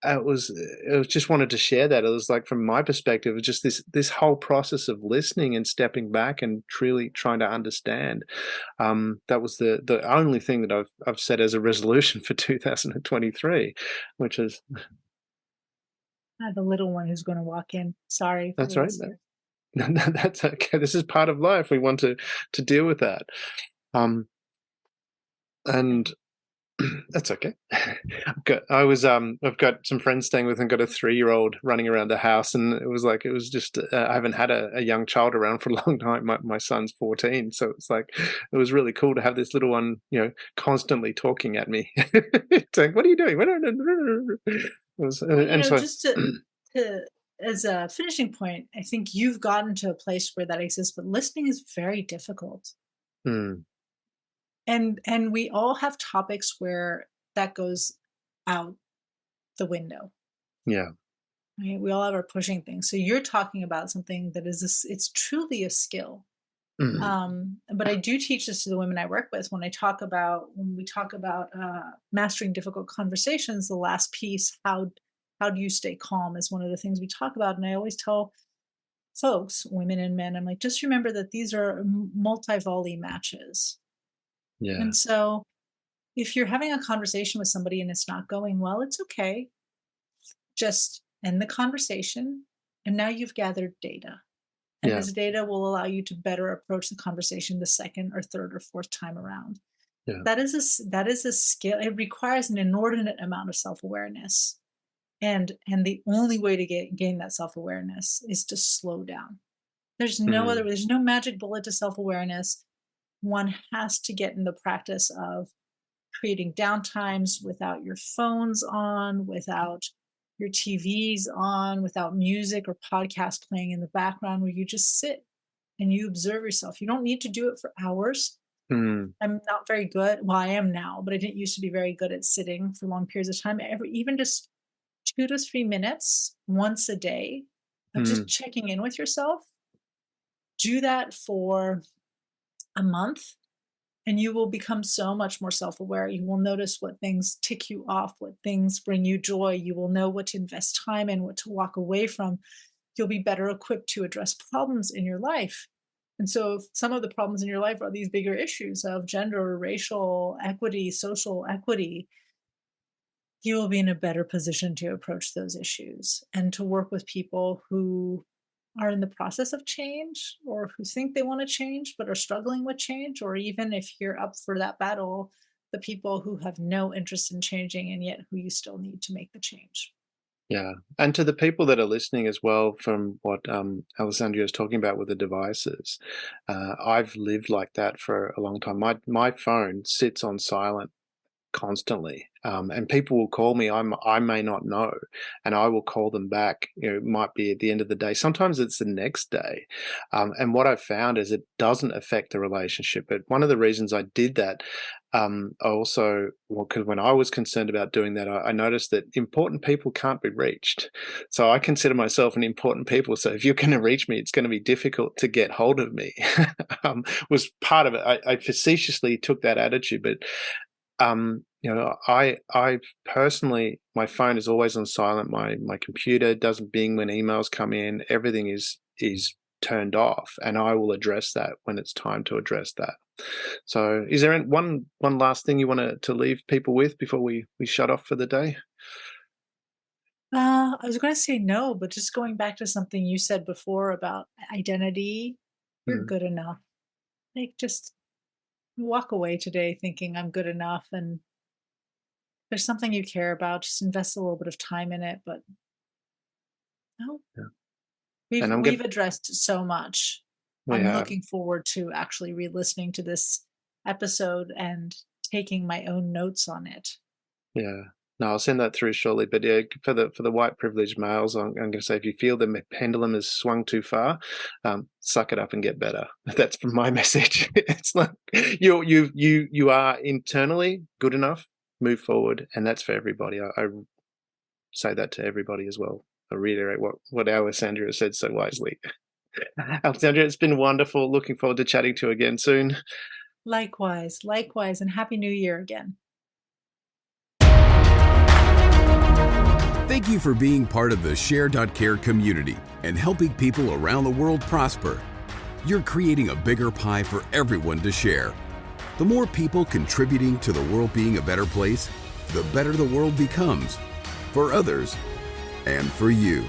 it was just wanted to share that. It was like from my perspective, it was just this whole process of listening and stepping back and truly trying to understand. That was the only thing that I've set as a resolution for 2023, which is I have a little one who's gonna walk in. Sorry for that's the right. listeners. That's okay. This is part of life. We want to deal with that. Um, and That's okay. I've got some friends staying with and got a 3-year-old running around the house, and it was just I haven't had a young child around for a long time. My son's 14, so it's like it was really cool to have this little one, constantly talking at me, saying, "What are you doing?" It was, Well, and so just to as a finishing point, I think you've gotten to a place where that exists, but listening is very difficult. mm, And we all have topics where that goes out the window. yeah, Right? We all have our pushing things. So you're talking about something that is it's truly a skill. mm, But I do teach this to the women I work with when we talk about mastering difficult conversations. The last piece, how do you stay calm, is one of the things we talk about. And I always tell folks, women and men, I'm like, just remember that these are multi volley matches. yeah, And so if you're having a conversation with somebody and it's not going well, it's okay. Just end the conversation. And now you've gathered data. And yeah, this data will allow you to better approach the conversation the second or third or fourth time around. yeah, That is a skill. It requires an inordinate amount of self-awareness. And the only way to gain that self-awareness is to slow down. mm, There's no magic bullet to self-awareness. one has to get in the practice of creating downtimes without your phones on, without your TVs on, without music or podcast playing in the background, where you just sit and you observe yourself. You don't need to do it for hours. Mm, I'm not very good. Well, I am now, but I didn't used to be very good at sitting for long periods of time. Even just 2 to 3 minutes once a day of just mm, checking in with yourself. Do that for a month, and you will become so much more self-aware. You will notice what things tick you off, what things bring you joy. You will know what to invest time in, what to walk away from. You'll be better equipped to address problems in your life. And so, if some of the problems in your life are these bigger issues of gender, racial equity, social equity, you will be in a better position to approach those issues and to work with people who are in the process of change, or who think they want to change but are struggling with change, or even if you're up for that battle, the people who have no interest in changing and yet who you still need to make the change. yeah. And to the people that are listening as well, from what Alessandra is talking about with the devices, I've lived like that for a long time. My phone sits on silent constantly, and people will call me. I may not know, and I will call them back. It might be at the end of the day. Sometimes it's the next day, and what I've found is it doesn't affect the relationship. But one of the reasons I did that, I also, well, because when I was concerned about doing that, I noticed that important people can't be reached. So I consider myself an important people. So if you're going to reach me, it's going to be difficult to get hold of me. Was part of it. I facetiously took that attitude, but I personally, my phone is always on silent. My computer doesn't bing when emails come in. Everything is turned off, and I will address that when it's time to address that. So, is there one last thing you want to leave people with before we shut off for the day? I was going to say no, but just going back to something you said before about identity, you're Mm, good enough. Like, just walk away today thinking I'm good enough, and there's something you care about, just invest a little bit of time in it. But no, yeah. we've And I'm we've good. addressed so much. We I'm have. looking forward to actually re-listening to this episode and taking my own notes on it. Yeah. No, I'll send that through shortly. But yeah, for the white privileged males, I'm going to say, if you feel the pendulum has swung too far, suck it up and get better. That's from my message. It's like you are internally good enough. Move forward, and that's for everybody. I say that to everybody as well. I reiterate what Alessandra said so wisely. Alessandra, it's been wonderful. Looking forward to chatting to you again soon. Likewise, likewise, and happy new year again. Thank you for being part of the Share.care community and helping people around the world prosper. You're creating a bigger pie for everyone to share. The more people contributing to the world being a better place, the better the world becomes, for others and for you.